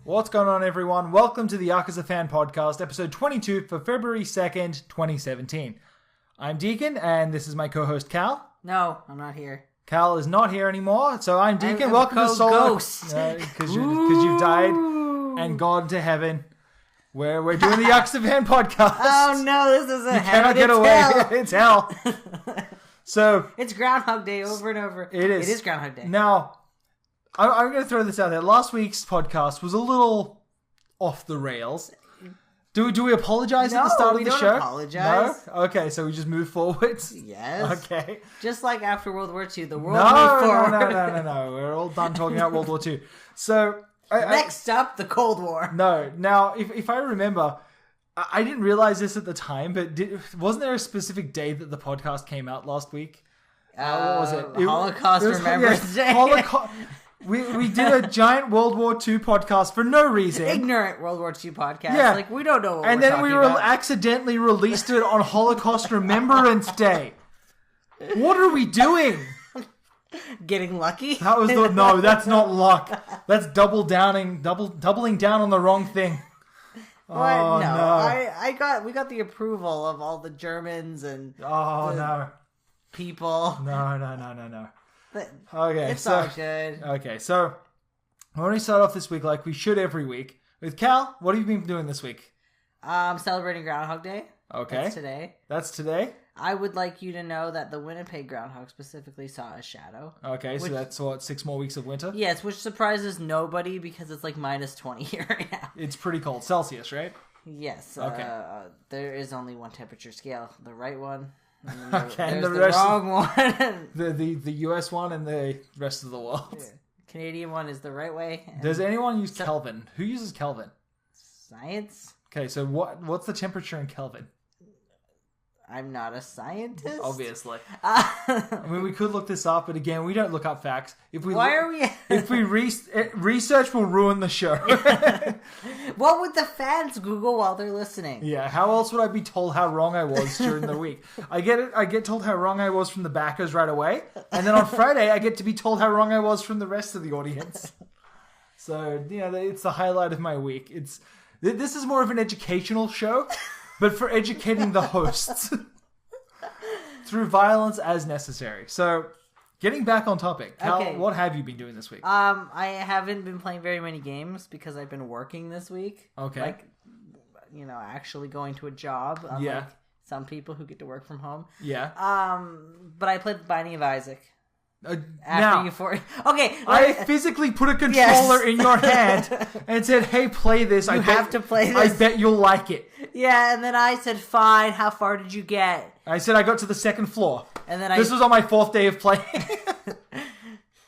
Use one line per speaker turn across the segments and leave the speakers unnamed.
What's going on, everyone? Welcome to the Yakuza Fan Podcast, episode 22 for February 2nd, 2017. I'm Deacon, and this is my co-host, Cal.
No, I'm not here.
Cal is not here anymore, so I'm Deacon. Welcome to Solo.
Ghost.
Because you've died and gone to heaven. We're doing the Yakuza Fan Podcast.
Oh no, this isn't
You cannot
heaven.
get away. It's hell. So
it's Groundhog Day over and over.
It is.
It is Groundhog Day.
Now, I'm going to throw this out there. Last week's podcast was a little off the rails. Do we apologize at the start of the show?
No, we don't apologize.
No? Okay, so we just move forward?
Yes.
Okay.
Just like after World War II, the world moved forward.
No. We're all done talking about World War II. So...
Next up, the Cold War.
No. Now, if I remember, I didn't realize this at the time, but wasn't there a specific day that the podcast came out last week? What was it?
Holocaust Remembrance Day.
We did a giant World War II podcast for no reason.
Ignorant World War II podcast.
Yeah.
Like, we don't know what
and
we're
then
talking
we
about.
accidentally released it on Holocaust Remembrance Day. What are we doing?
Getting lucky?
That was no, that's not luck. That's doubling down on the wrong thing.
What?
Oh,
no. We got the approval of all the Germans and people.
No.
But
Okay,
it's all good.
Okay, so why don't we start off this week like we should every week with Cal? What have you been doing this week?
Celebrating Groundhog Day.
Okay,
That's today.
That's today.
I would like you to know that the Winnipeg Groundhog specifically saw a shadow.
Okay, so that's what, 6 more weeks of winter?
Yes, which surprises nobody because it's like minus 20 here right now.
It's pretty cold. Celsius, right?
Yes.
Okay.
There is only one temperature scale. The right one. And
And
the
rest
wrong one.
the US one and the rest of the world.
Yeah. Canadian one is the right way.
Does anyone use Kelvin? Who uses Kelvin?
Science?
Okay, so what's the temperature in Kelvin?
I'm not a scientist.
Obviously. I mean, we could look this up, but again, we don't look up facts. If we research will ruin the show.
What would the fans Google while they're listening?
Yeah, how else would I be told how wrong I was during the week? I get told how wrong I was from the backers right away, and then on Friday I get to be told how wrong I was from the rest of the audience. So, yeah, it's the highlight of my week. This is more of an educational show, but for educating the hosts through violence as necessary. So, getting back on topic, Cal, what have you been doing this week?
I haven't been playing very many games because I've been working this week.
Okay.
Like, actually going to a job. Unlike some people who get to work from home.
Yeah.
But I played Binding of Isaac.
Now,
okay,
I physically put a controller in your hand and said, "Hey, play this.
You have to play this.
I bet you'll like it."
Yeah, and then I said, "Fine. How far did you get?"
I said I got to the 2nd floor.
And then
this was on my 4th day of playing.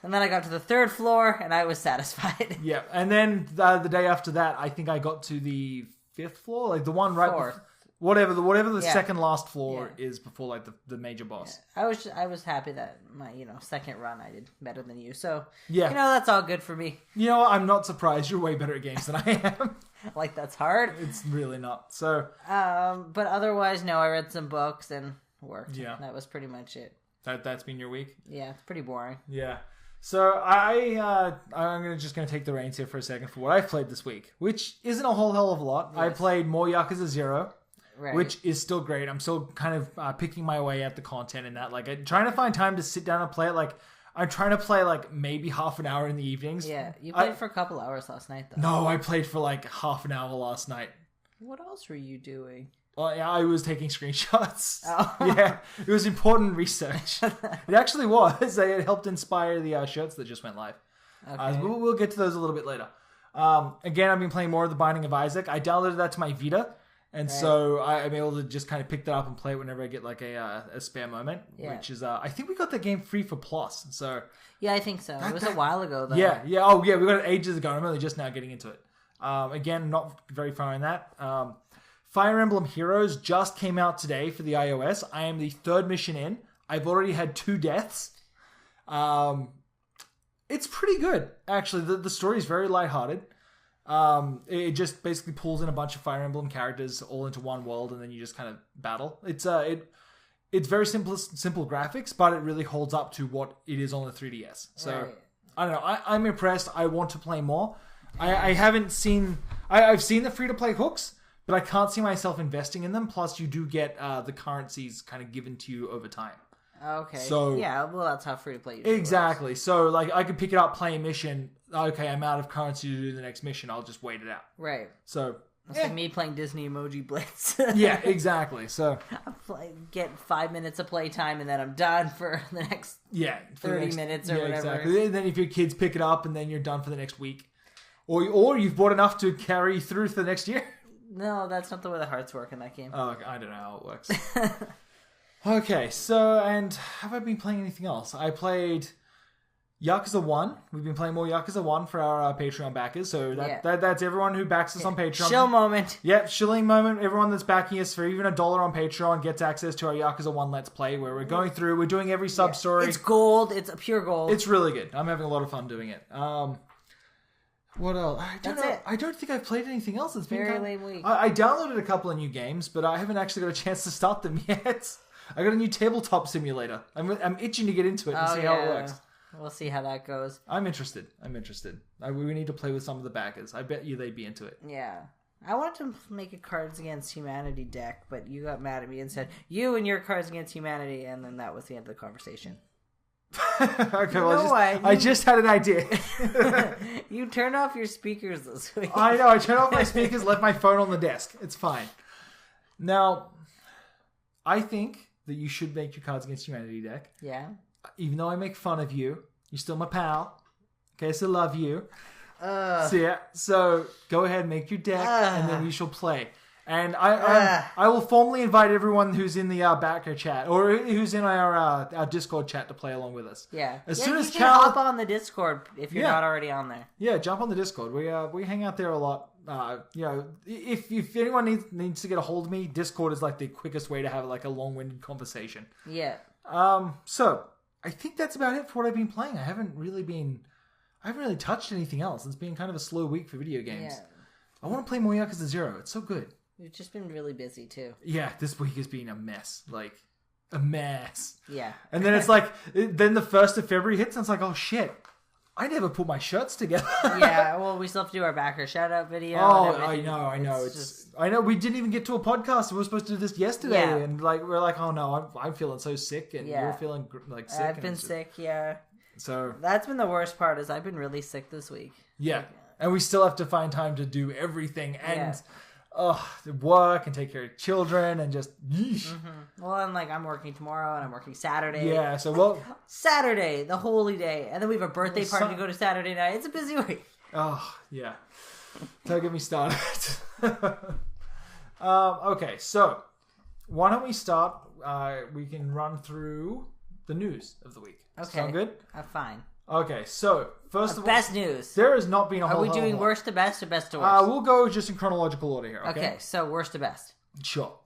And then I got to the 3rd floor, and I was satisfied.
Yeah, and then the day after that, I think I got to the 5th floor, like the one right before. Whatever the second last floor is before like the major boss.
Yeah. I was happy that my second run I did better than you. So that's all good for me.
I'm not surprised. You're way better at games than I am.
Like that's hard.
It's really not. So
but otherwise, no. I read some books and worked.
Yeah,
that was pretty much it.
That's been your week.
Yeah, it's pretty boring.
Yeah. So I'm just gonna take the reins here for a second for what I've played this week, which isn't a whole hell of a lot. Yes. I played more Yakuza 0. Right. Which is still great. I'm still kind of picking my way at the content in that. Like, I'm trying to find time to sit down and play it. Like, I'm trying to play, like, maybe half an hour in the evenings.
Yeah, you played for a couple hours last night, though.
No, I played for, like, half an hour last night.
What else were you doing?
Well, yeah, I was taking screenshots.
Oh.
Yeah, it was important research. It actually was. It helped inspire the shirts that just went live. Okay. We'll get to those a little bit later. Again, I've been playing more of The Binding of Isaac. I downloaded that to my Vita. And so I'm able to just kind of pick that up and play it whenever I get like a spare moment, which is I think we got the game free for Plus. So
yeah, I think so. It was a while ago though.
Yeah. Oh yeah, we got it ages ago. I'm only just now getting into it. Again, not very far in that. Fire Emblem Heroes just came out today for the iOS. I am the 3rd mission in. I've already had 2 deaths. It's pretty good actually. The story is very lighthearted. It just basically pulls in a bunch of Fire Emblem characters all into one world, and then you just kind of battle. It's very simple graphics, but it really holds up to what it is on the 3DS. So I don't know. I'm impressed. I want to play more. I haven't seen... I've seen the free-to-play hooks, but I can't see myself investing in them. Plus, you do get the currencies kind of given to you over time.
Okay.
So
yeah, well, that's how free-to-play
exactly.
Works.
So, like, I could pick it up, play a mission. Okay, I'm out of currency to do the next mission. I'll just wait it out.
Right.
So...
It's like me playing Disney Emoji Blitz.
Yeah, exactly. So
get 5 minutes of playtime and then I'm done for the next 30 minutes or whatever.
Exactly. And then if your kids pick it up and then you're done for the next week. Or you've bought enough to carry through for the next year.
No, that's not the way the hearts work in that game.
Oh, I don't know how it works. Okay, so, and have I been playing anything else? I played... Yakuza 1. We've been playing more Yakuza 1 for our Patreon backers. So that's everyone who backs us on Patreon.
Shill moment.
Yep, shilling moment. Everyone that's backing us for even $1 on Patreon gets access to our Yakuza 1 Let's Play where we're going through, we're doing every sub-story.
It's gold. It's a pure gold.
It's really good. I'm having a lot of fun doing it. What else? I don't think I've played anything else. It's been
very lame week.
I downloaded a couple of new games, but I haven't actually got a chance to start them yet. I got a new tabletop simulator. I'm itching to get into it and see how it works.
We'll see how that goes.
I'm interested. We need to play with some of the backers. I bet you they'd be into it.
Yeah. I wanted to make a Cards Against Humanity deck, but you got mad at me and said, you and your Cards Against Humanity, and then that was the end of the conversation.
Okay, well, I just had an idea.
You turned off your speakers this week.
I know, I turned off my speakers, left my phone on the desk. It's fine. Now, I think that you should make your Cards Against Humanity deck.
Yeah.
Even though I make fun of you, you're still my pal. Okay, so love you. So go ahead, make your deck, and then we shall play. And I will formally invite everyone who's in the backer chat or who's in our Discord chat to play along with us.
Yeah.
As soon as
you can hop on the Discord if you're not already on there.
Yeah, jump on the Discord. We hang out there a lot. If anyone needs to get a hold of me, Discord is like the quickest way to have like a long-winded conversation.
Yeah.
So I think that's about it for what I've been playing. I haven't really touched anything else. It's been kind of a slow week for video games.
Yeah.
I want to play more Yakuza 0. It's so good.
We've just been really busy too.
Yeah, this week has been a mess. Like, a mess.
Yeah.
And then it's like, then the 1st of February hits and it's like, oh shit, I never put my shirts together.
Yeah, well, we still have to do our backer shout-out video.
Oh, I know. I know. We didn't even get to a podcast. We were supposed to do this yesterday, and like we're like, oh no, I'm feeling so sick, and you're feeling like sick.
I've been sick, yeah.
So
that's been the worst part. Is I've been really sick this week.
Yeah, and we still have to find time to do everything, and work and take care of children, and just.
Well, and like I'm working tomorrow, and I'm working Saturday.
Yeah, so
Saturday, the holy day, and then we have a birthday party to go to Saturday night. It's a busy week.
Oh yeah, don't get me started. Okay, so why don't we start? We can run through the news of the week.
Okay,
sound good?
Fine.
Okay, so first of all,
best news.
There has not been a whole.
Are we doing worst to best or best to worst?
We'll go just in chronological order here.
Okay, so worst to best.
Sure.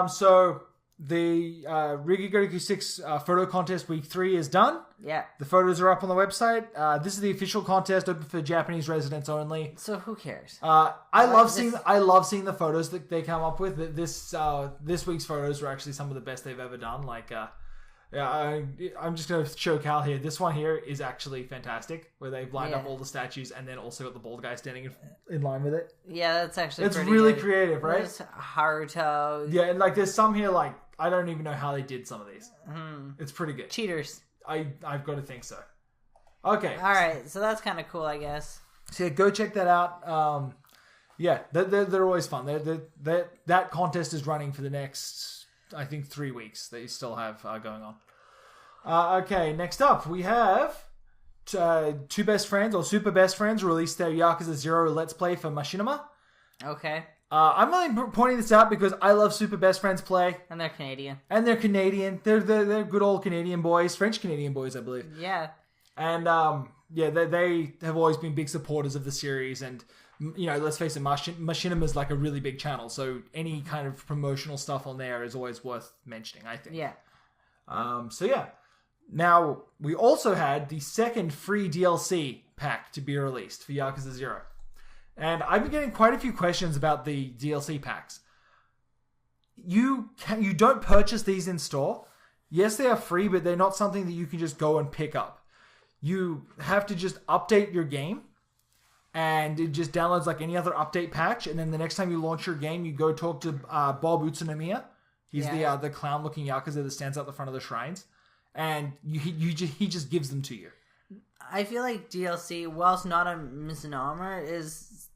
So the Rigigoriku 6 photo contest week 3 is done.
Yeah. The
photos are up on the website. This is the official contest, open for Japanese residents only.
So who cares?
I love seeing the photos that they come up with. This week's photos were actually some of the best they've ever done. Like, I'm just going to show Cal here. This one here is actually fantastic, where they've lined up all the statues and then also got the bald guy standing in line with it.
Yeah, that's actually
it's really good. Creative, right?
There's Haruto.
Yeah, and like there's some here like I don't even know how they did some of these. It's pretty good.
Cheaters.
I've got to think so. Okay.
All right, so that's kind of cool, I guess.
So yeah, go check that out. Yeah, they're always fun. That contest is running for the next, I think, 3 weeks that you still have going on. Okay, next up we have two best friends or super best friends released their Yakuza 0 Let's Play for Machinima.
Okay.
I'm only pointing this out because I love Super Best Friends play.
And they're Canadian.
They're good old Canadian boys. French-Canadian boys, I believe.
Yeah.
And, they have always been big supporters of the series. And, let's face it, Machinima is like a really big channel. So any kind of promotional stuff on there is always worth mentioning, I think.
Yeah.
Now, we also had the second free DLC pack to be released for Yakuza 0. And I've been getting quite a few questions about the DLC packs. You don't purchase these in store. Yes, they are free, but they're not something that you can just go and pick up. You have to just update your game, and it just downloads like any other update patch. And then the next time you launch your game, you go talk to Bob Utsunomiya. He's the clown-looking Yakuza that stands out the front of the shrines, and he just gives them to you.
I feel like DLC, whilst not a misnomer, is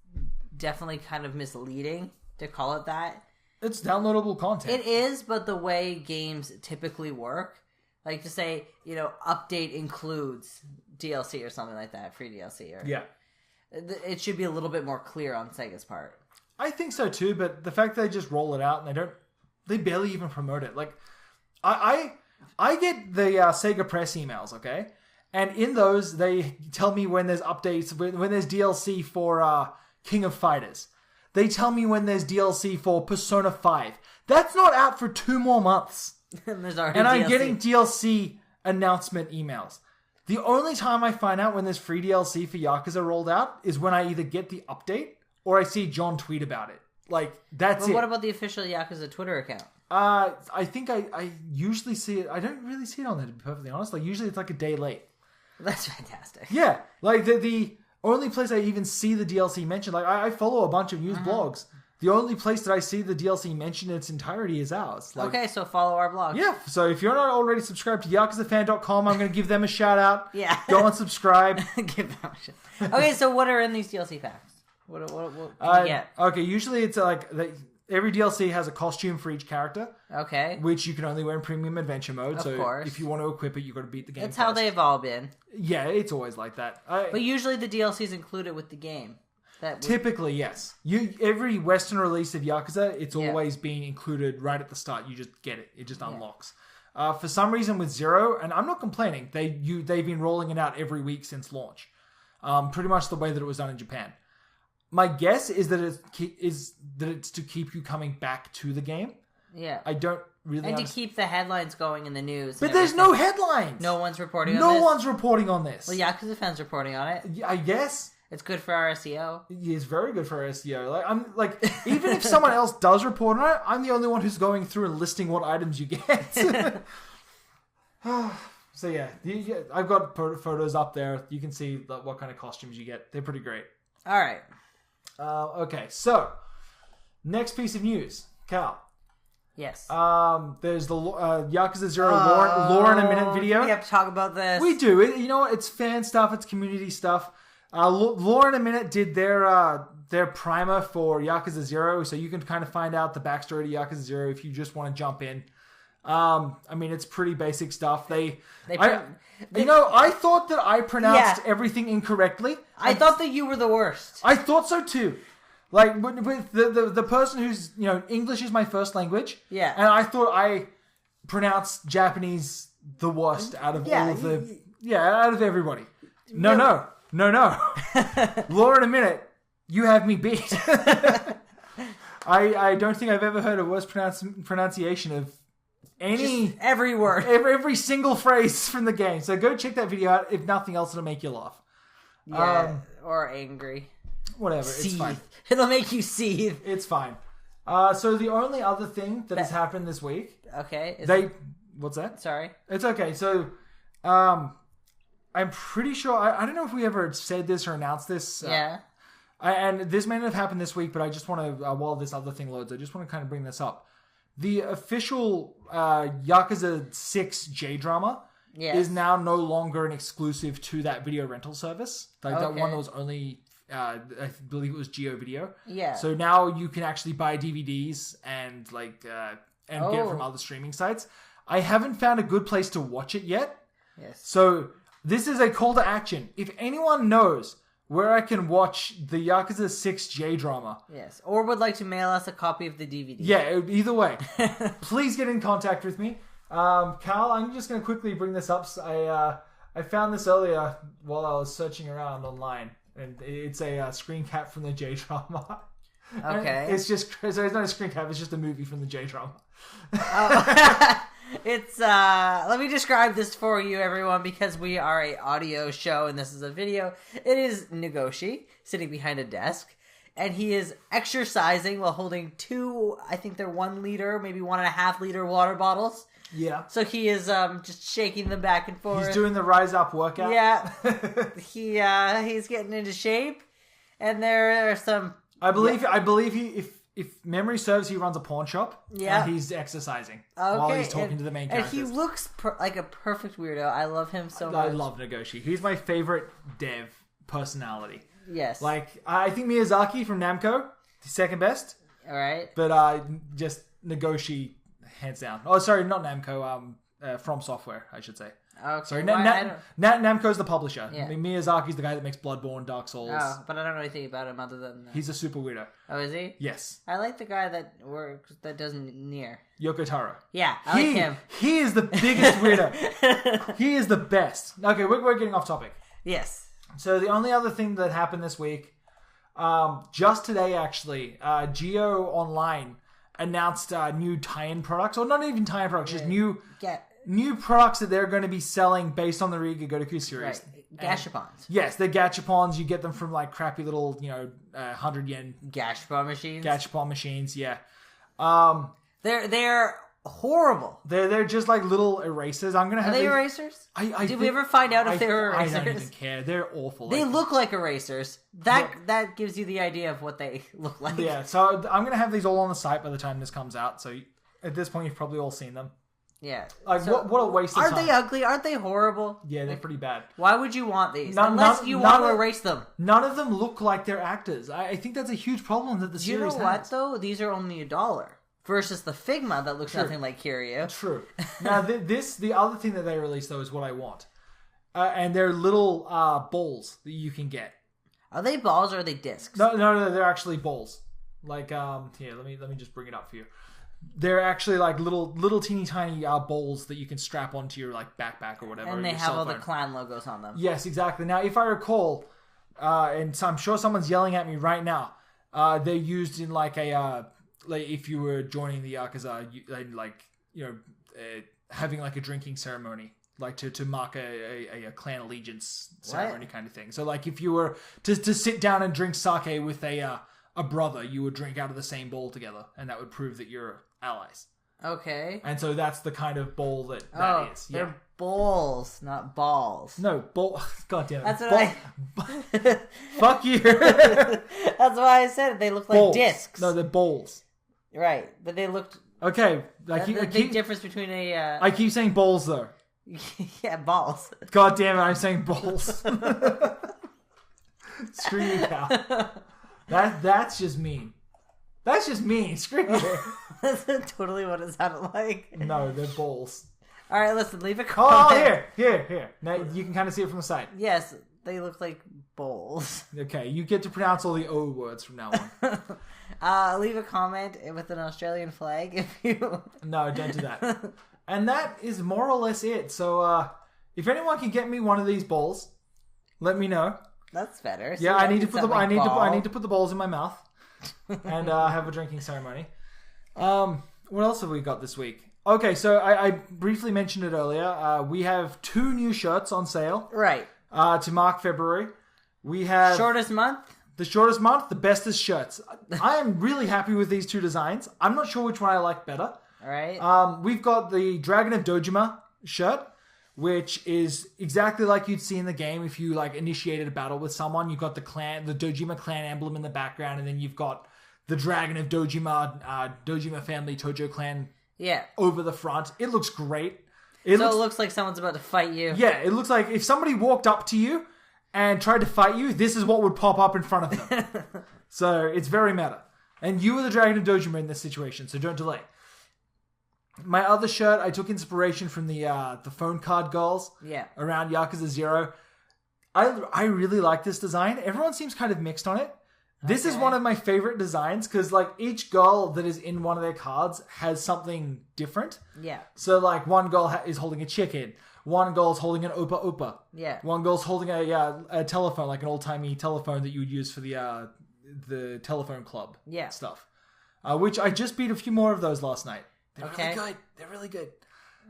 definitely kind of misleading to call it that.
It's downloadable content.
It is, but the way games typically work, like to say, update includes DLC or something like that, free DLC. It should be a little bit more clear on Sega's part.
I think so too, but the fact that they just roll it out and they barely even promote it. Like, I get the Sega Press emails, okay? And in those, they tell me when there's updates, when there's DLC for King of Fighters. They tell me when there's DLC for Persona 5. That's not out for 2 more months.
And I'm
DLC. Getting DLC announcement emails. The only time I find out when there's free DLC for Yakuza rolled out is when I either get the update or I see John tweet about it. Like, that's it.
What about the official Yakuza Twitter account?
I think I usually see it. I don't really see it on there, to be perfectly honest. Like, usually it's like a day late.
That's fantastic.
Yeah. Like, the only place I even see the DLC mentioned, like, I follow a bunch of news blogs. The only place that I see the DLC mentioned in its entirety is ours. Like,
okay, so follow our blog.
Yeah, so if you're not already subscribed to YakuzaFan.com, I'm going to give them a shout out.
Yeah.
Go and subscribe.
Give them a shout. Okay, so what are in these DLC packs? What can you get?
Okay, usually it's like... Every DLC has a costume for each character.
Okay.
Which you can only wear in Premium Adventure Mode.
Of
so
course.
If you want to equip it, you've got to beat the game
That's
first.
how they've all been.
Yeah, it's always like that.
But usually the DLC is included with the game.
Typically, yes. Every Western release of Yakuza, it's always been included right at the start. You just get it. It just unlocks. For some reason with Zero, and I'm not complaining, they've been rolling it out every week since launch. Pretty much the way that it was done in Japan. My guess is that it's to keep you coming back to the game.
Yeah.
I don't really
And to keep the headlines going in the news.
But there's no headlines!
No one's reporting on this?
No one's reporting on this.
Well, Yakuza fans reporting on it.
I guess.
It's good for our SEO.
It's very good for our SEO. Even if someone else does report on it, I'm the only one who's going through and listing what items you get. So yeah, I've got photos up there. You can see what kind of costumes you get. They're pretty great.
All right.
Okay, so next piece of news, Cal.
Yes.
There's the Yakuza 0 lore in a minute video.
We have to talk about this.
We do. You know what? It's fan stuff. It's community stuff. Lore in a Minute did their primer for Yakuza 0, so you can kind of find out the backstory to Yakuza 0 if you just want to jump in. I mean, it's pretty basic stuff. I thought that I pronounced everything incorrectly.
I thought that you were the worst.
I thought so too. Like, with the person who's, English is my first language.
Yeah.
And I thought I pronounced Japanese the worst out of all of the... out of everybody. No. Lore in a Minute, you have me beat. I don't think I've ever heard a worse pronunciation of
every word.
Every single phrase from the game. So go check that video out. If nothing else, it'll make you laugh.
Yeah, or angry.
Whatever,
Seethe.
It's fine.
It'll make you seethe.
It's fine. So the only other thing that has happened this week...
Okay.
What's that?
Sorry.
It's okay. So, I'm pretty sure... I don't know if we ever said this or announced this.
Yeah.
And this may not have happened this week, but I just want to... while this other thing loads, I just want to kind of bring this up. The official Yakuza 6 J-drama is now no longer an exclusive to that video rental service. That one that was only... I believe it was Geo Video.
Yeah.
So now you can actually buy DVDs and get it from other streaming sites. I haven't found a good place to watch it yet.
Yes.
So this is a call to action. If anyone knows where I can watch the Yakuza 6 J-drama.
Yes. Or would like to mail us a copy of the DVD.
Yeah, either way. Please get in contact with me. Cal, I'm just going to quickly bring this up. I found this earlier while I was searching around online. And it's a screen cap from the J-drama.
Okay.
It's not a screen cap, it's just a movie from the J-drama.
It's, let me describe this for you, everyone, because we are a audio show and this is a video. It is Nagoshi sitting behind a desk, and he is exercising while holding 2, I think they're 1 liter, maybe 1.5 liter water bottles.
Yeah.
So he is just shaking them back and forth.
He's doing the Rise Up workout.
Yeah. He's getting into shape. And there are some...
I believe he, if memory serves, he runs a pawn shop. Yeah. And he's exercising while he's talking to the main characters.
And he looks like a perfect weirdo. I love him so much.
I love Nagoshi. He's my favorite dev personality.
Yes.
Like, I think Miyazaki from Namco, the second best.
All right.
But just Nagoshi, hands down. Oh, sorry, not Namco. From Software, I should say.
Okay.
Sorry, Namco's the publisher. Yeah. Miyazaki's the guy that makes Bloodborne, Dark Souls.
Oh, but I don't know anything about him other than...
He's a super weirdo.
Oh, is he?
Yes.
I like the guy that doesn't Nier.
Yoko Taro.
Yeah, I like him.
He is the biggest weirdo. He is the best. Okay, we're getting off topic.
Yes.
So the only other thing that happened this week, just today actually, Geo Online announced new tie-in products, or not even tie-in products, just new products that they're going to be selling based on the Riga Gotoku series.
Right. Gashapons.
Yes, they're gachapons. You get them from like crappy little, 100 yen
Gashapon machines.
Gachapon machines, yeah.
They're horrible.
They're just like little erasers. I'm gonna have.
Are they erasers?
Did
we ever find out if they were erasers?
I don't even care. They're awful.
They look like erasers. That gives you the idea of what they look like.
Yeah, so I'm gonna have these all on the site by the time this comes out. So at this point, you've probably all seen them.
Yeah.
Like, so what a waste of time.
Aren't they ugly? Aren't they horrible?
Yeah, they're pretty bad.
Why would you want these? Unless you want to erase them.
None of them look like they're actors. I think that's a huge problem that the series has.
You know what, though? These are only $1. Versus the Figma that looks nothing like Kiryu.
True. Now, the other thing that they released, though, is what I want. And they're little balls that you can get.
Are they balls or are they discs?
No, they're actually balls. Like, here, let me just bring it up for you. They're actually like little teeny tiny balls that you can strap onto your like backpack or whatever.
And they have all the clan logos on them.
Yes, exactly. Now, if I recall, and so I'm sure someone's yelling at me right now, they're used in like a like if you were joining the Yakuza, having like a drinking ceremony. Like to mark a clan allegiance ceremony kind of thing. So like if you were to sit down and drink sake with a brother, you would drink out of the same bowl together, and that would prove that you're allies. Okay. And so that's the kind of bowl that is. Yeah.
They're bowls, not balls.
No, bowl. God damn it.
That's what
Fuck you.
That's why I said it. They look like
bowls.
discs.
No, they're bowls.
Right, but they looked...
Okay.
The big difference between a...
I keep saying bowls, though.
Yeah, balls.
God damn it, I'm saying bowls. Screw you, cow. That's just mean. That's just mean. Screw you.
That's totally what it sounded like.
No, they're balls.
All right, listen, leave a comment.
Oh, here. Now you can kind of see it from the side.
Yes, they look like bowls.
Okay, you get to pronounce all the O words from now on.
Leave a comment with an Australian flag if you...
No, don't do that. And that is more or less it. So, if anyone can get me one of these balls, let me know.
That's better.
Yeah, I need to put the balls in my mouth and have a drinking ceremony. What else have we got this week? Okay, so I briefly mentioned it earlier. We have 2 new shirts on sale.
Right.
To mark February. We have...
Shortest month?
The shortest month, the bestest shirts. I am really happy with these 2 designs. I'm not sure which one I like better.
All right.
We've got the Dragon of Dojima shirt, which is exactly like you'd see in the game if you like initiated a battle with someone. You've got the Dojima clan emblem in the background, and then you've got the Dragon of Dojima, Dojima family, Tojo clan over the front. It looks great.
It looks like someone's about to fight you.
Yeah, it looks like if somebody walked up to you and tried to fight you, this is what would pop up in front of them. So it's very meta. And you are the Dragon of Dojima in this situation, so don't delay. My other shirt, I took inspiration from the phone card girls around Yakuza 0. I really like this design. Everyone seems kind of mixed on it. This is one of my favorite designs because like each girl that is in one of their cards has something different. Yeah. So like one girl is holding a chicken. One girl is holding an opa opa. Yeah. One girl's holding a telephone, like an old-timey telephone that you would use for the telephone club stuff. Which I just beat a few more of those last night. They're really good. They're really good.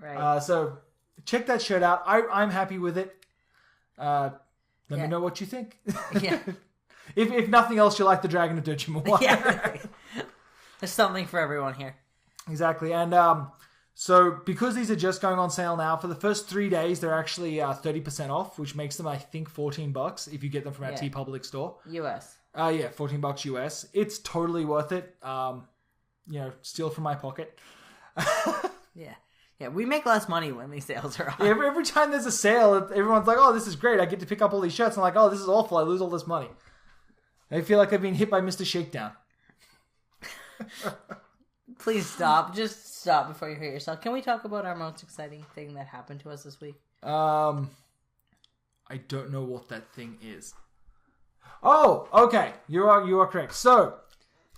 Right. So check that shirt out. I'm happy with it. Let me know what you think. Yeah. If nothing else, you like the Dragon of Dojima one.
Yeah. Right. There's something for everyone here.
Exactly. And so because these are just going on sale now, for the first 3 days, they're actually 30% off, which makes them, I think, $14 if you get them from our TeePublic store.
US.
Yeah, $14 US. It's totally worth it. Steal from my pocket.
Yeah. Yeah, we make less money when these sales are on.
Yeah, every time there's a sale, everyone's like, oh, this is great. I get to pick up all these shirts. I'm like, oh, this is awful. I lose all this money. I feel like I've been hit by Mr. Shakedown.
Please stop. Just stop before you hurt yourself. Can we talk about our most exciting thing that happened to us this week?
I don't know what that thing is. Oh, okay. You are correct. So,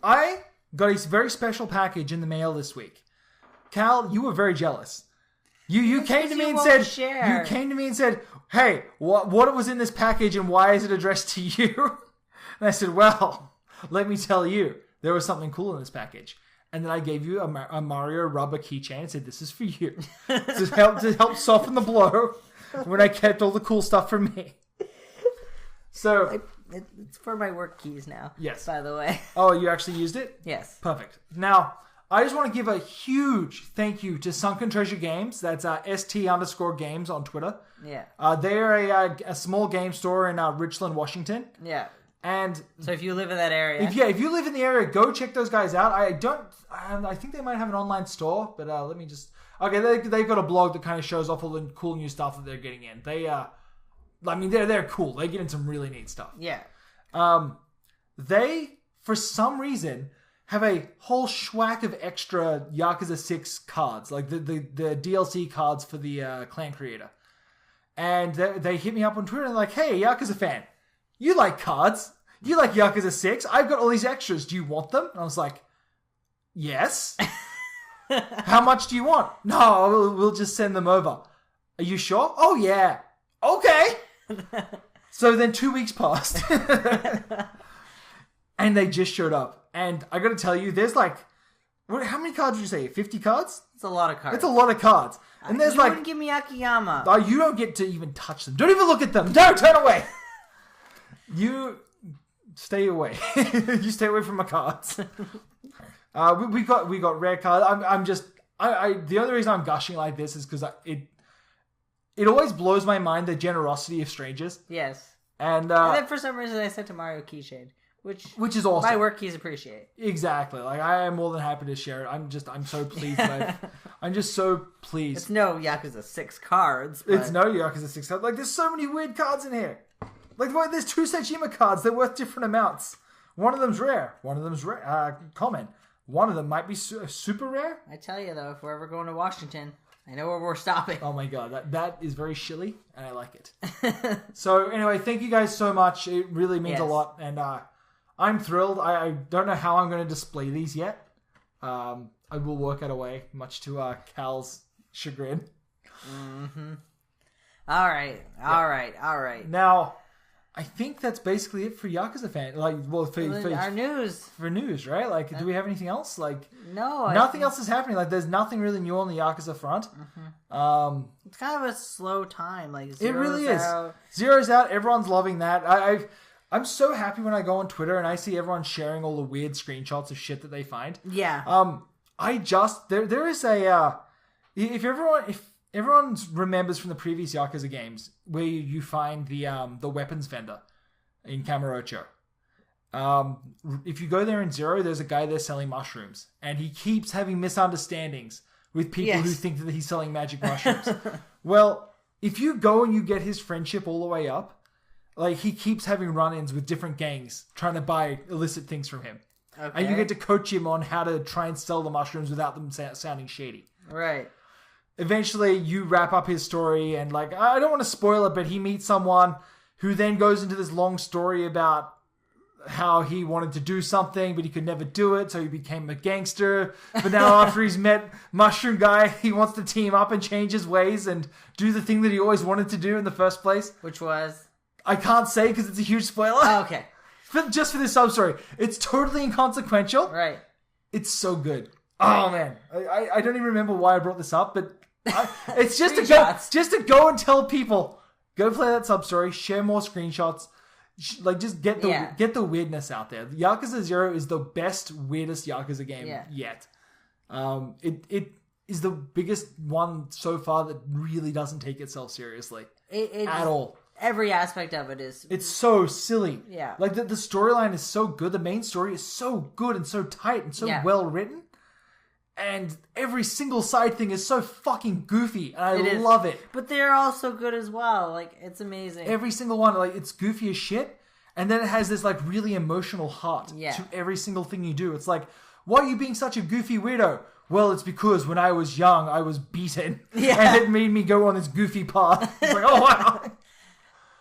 I got a very special package in the mail this week. Cal, you were very jealous. You came to me and said, you came to me and said, hey, what was in this package and why is it addressed to you? And I said, well, let me tell you, there was something cool in this package. And then I gave you a Mario rubber keychain and said, this is for you. to help soften the blow when I kept all the cool stuff from me. So
it's for my work keys now.
Yes.
By the way.
Oh, you actually used it?
Yes.
Perfect. Now, I just want to give a huge thank you to Sunken Treasure Games. That's st_games on Twitter.
Yeah.
They're a small game store in Richland, Washington.
Yeah.
And
so if you live in that area,
if you live in the area, go check those guys out. I think they might have an online store, but let me just. Okay, they've got a blog that kind of shows off all the cool new stuff that they're getting in. They're cool. They get in some really neat stuff.
Yeah.
They, for some reason, have a whole schwack of extra Yakuza 6 cards, like the DLC cards for the clan creator. And they hit me up on Twitter and they're like, hey, Yakuza fan, you like cards? You like Yakuza 6? I've got all these extras. Do you want them? And I was like, yes. How much do you want? No, we'll just send them over. Are you sure? Oh, yeah. Okay. So then 2 weeks passed. And they just showed up. And I got to tell you, there's like, how many cards did you say? 50 cards?
It's a lot of cards.
It's a lot of cards. And there's
you wouldn't give me Akiyama.
Oh, you don't get to even touch them. Don't even look at them. Don't turn away. You stay away. You stay away from my cards. We got rare cards. The only reason I'm gushing like this is because it always blows my mind the generosity of strangers. Yes. And
then for some reason I sent a Mario keychain, which
is awesome.
My work keys appreciate.
Exactly. Like I am more than happy to share it. I'm so pleased. I'm just so pleased.
It's no Yakuza 6 cards.
But... It's no Yakuza 6 cards. Like there's so many weird cards in here. Like there's 2 Sejima cards. They're worth different amounts. One of them's rare. One of them's common. One of them might be super rare.
I tell you though, if we're ever going to Washington, I know where we're stopping.
Oh my god, that is very shilly, and I like it. So anyway, thank you guys so much. It really means a lot, and I'm thrilled. I don't know how I'm going to display these yet. I will work out a way, much to Cal's chagrin.
Mm-hmm. All right.
Now, I think that's basically it for Yakuza fan. For
our news.
For news, right? Like, do we have anything else? Like,
no.
Nothing else is happening. Like, there's nothing really new on the Yakuza front. Mm-hmm.
It's kind of a slow time. Like,
it really is. Zero's out. Everyone's loving that. I'm so happy when I go on Twitter and I see everyone sharing all the weird screenshots of shit that they find. Yeah. There is a if everyone remembers from the previous Yakuza games where you find the weapons vendor in Kamurocho. If you go there in Zero, there's a guy there selling mushrooms, and he keeps having misunderstandings with people who think that he's selling magic mushrooms. Well, if you go and you get his friendship all the way up, like he keeps having run-ins with different gangs trying to buy illicit things from him. Okay. And you get to coach him on how to try and sell the mushrooms without them sounding shady. Right. Eventually, you wrap up his story, and like, I don't want to spoil it, but he meets someone who then goes into this long story about how he wanted to do something, but he could never do it, so he became a gangster. But now after he's met Mushroom Guy, he wants to team up and change his ways and do the thing that he always wanted to do in the first place.
Which was?
I can't say because it's a huge spoiler.
Oh, okay.
Just for this sub-story. It's totally inconsequential. Right. It's so good. Oh, man. I don't even remember why I brought this up, but it's just to go and tell people, go play that sub-story, share more screenshots, like just get the weirdness out there. Yakuza 0 is the best, weirdest Yakuza game yet. It is the biggest one so far that really doesn't take itself seriously at all.
every aspect of it is...
It's so silly.
Yeah.
Like, the storyline is so good. The main story is so good and so tight and so well written. And every single side thing is so fucking goofy. And I love it.
But they're all so good as well. Like, it's amazing.
Every single one, like, it's goofy as shit. And then it has this, like, really emotional heart to every single thing you do. It's like, why are you being such a goofy weirdo? Well, it's because when I was young, I was beaten. Yeah. And it made me go on this goofy path. It's like, oh, wow.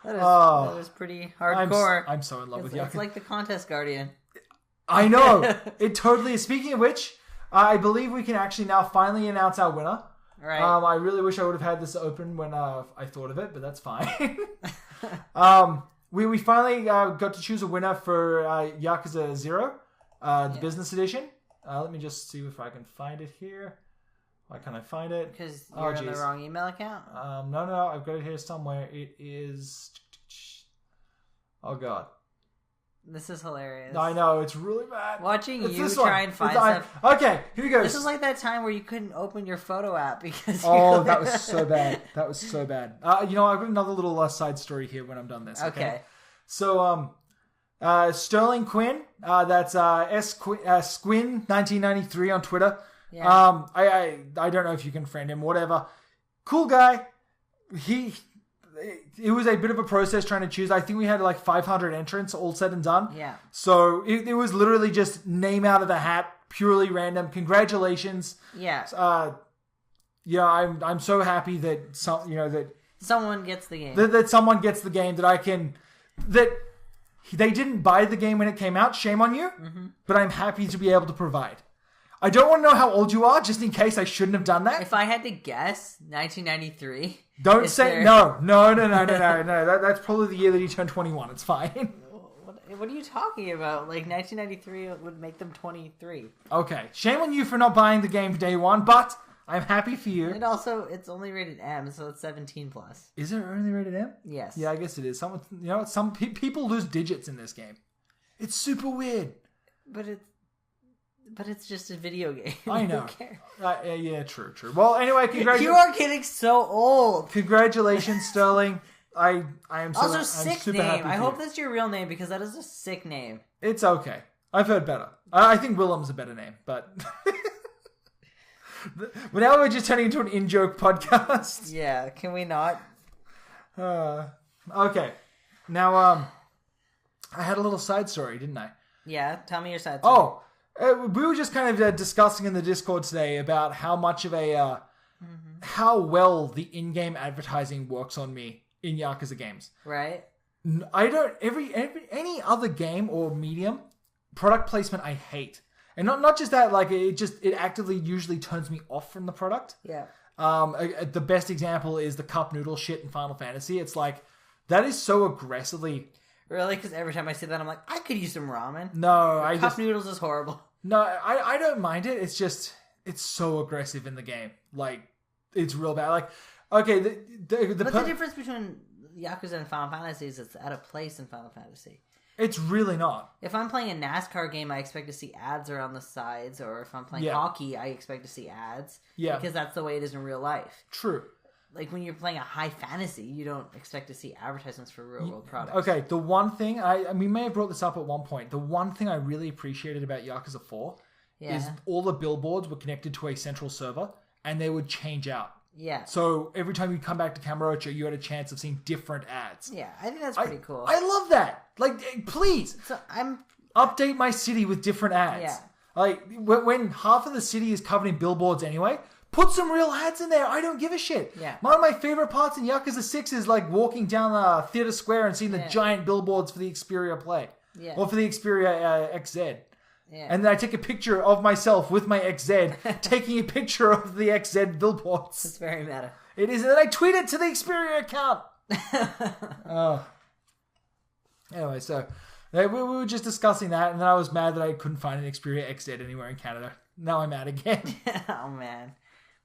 That is pretty hardcore.
I'm so in love with Yakuza.
It's like the Contest Guardian.
I know. It totally is. Speaking of which, I believe we can actually now finally announce our winner.
Right.
I really wish I would have had this open when I thought of it, but that's fine. We finally got to choose a winner for Yakuza 0, the business edition. Let me just see if I can find it here. Why can't I find it?
Because you're on the wrong email account?
No, I've got it here somewhere. It is... Oh, God.
This is hilarious.
I know, it's really bad.
Watching you try and find stuff.
Okay, here we go.
This is like that time where you couldn't open your photo app because...
Oh, that was so bad. That was so bad. I've got another little side story here when I'm done this. Okay. So, Sterling Quinn, that's Squin 1993 on Twitter. Yeah. I don't know if you can friend him, whatever. Cool guy. It was a bit of a process trying to choose. I think we had like 500 entrants all said and done.
Yeah.
So it was literally just name out of the hat, purely random. Congratulations.
Yeah.
I'm so happy that
someone gets the game.
That someone gets the game that they didn't buy the game when it came out. Shame on you. Mm-hmm. But I'm happy to be able to provide. I don't want to know how old you are, just in case I shouldn't have done that.
If I had to guess, 1993.
Don't say no. That's probably the year that he turned 21. It's fine.
What are you talking about? Like 1993 would make them 23.
Okay, shame on you for not buying the game day one, but I'm happy for you.
And also, it's only rated M, so it's 17 plus.
Is it only rated M?
Yes.
Yeah, I guess it is. Some people lose digits in this game. It's super weird.
But it's just a video game.
I know. Who cares? Yeah, true. Well, anyway, congratulations.
You are getting so old.
Congratulations, Sterling. I am so
also sick
I'm super
name.
happy
I
for
hope
you.
that's your real name because that is a sick name.
It's okay. I've heard better. I think Willem's a better name, but now we're just turning into an in-joke podcast.
Yeah, can we not?
Okay. Now, I had a little side story, didn't I?
Yeah, tell me your side story.
We were just kind of discussing in the Discord today about how much of how well the in-game advertising works on me in Yakuza games.
Right.
I don't any other game or medium product placement I hate, and not just that. Like it actively usually turns me off from the product.
Yeah.
The best example is the cup noodle shit in Final Fantasy. It's like that is so aggressively.
Really? Because every time I see that, I'm like, I could use some ramen.
No,
cup noodles is horrible.
No, I don't mind it. It's just it's so aggressive in the game. Like it's real bad. Like okay,
the difference between Yakuza and Final Fantasy is it's out of place in Final Fantasy.
It's really not.
If I'm playing a NASCAR game, I expect to see ads around the sides, or if I'm playing hockey, I expect to see ads. Yeah, because that's the way it is in real life.
True.
Like when you're playing a high fantasy, you don't expect to see advertisements for real world products.
Okay, the one thing we may have brought this up at one point. The one thing I really appreciated about Yakuza 4 is all the billboards were connected to a central server, and they would change out.
Yeah.
So every time you come back to Kamurocho, you had a chance of seeing different ads.
Yeah, I think that's pretty cool.
I love that. Like, please, update my city with different ads. Yeah. Like when half of the city is covered in billboards anyway. Put some real ads in there. I don't give a shit.
Yeah.
One of my favorite parts in Yakuza 6 is like walking down the theater square and seeing the giant billboards for the Xperia Play.
Yeah.
Or for the Xperia XZ.
Yeah.
And then I take a picture of myself with my XZ, taking a picture of the XZ billboards.
It's very meta.
It is. And then I tweet it to the Xperia account. Anyway, so we were just discussing that, and then I was mad that I couldn't find an Xperia XZ anywhere in Canada. Now I'm mad again.
Oh, man.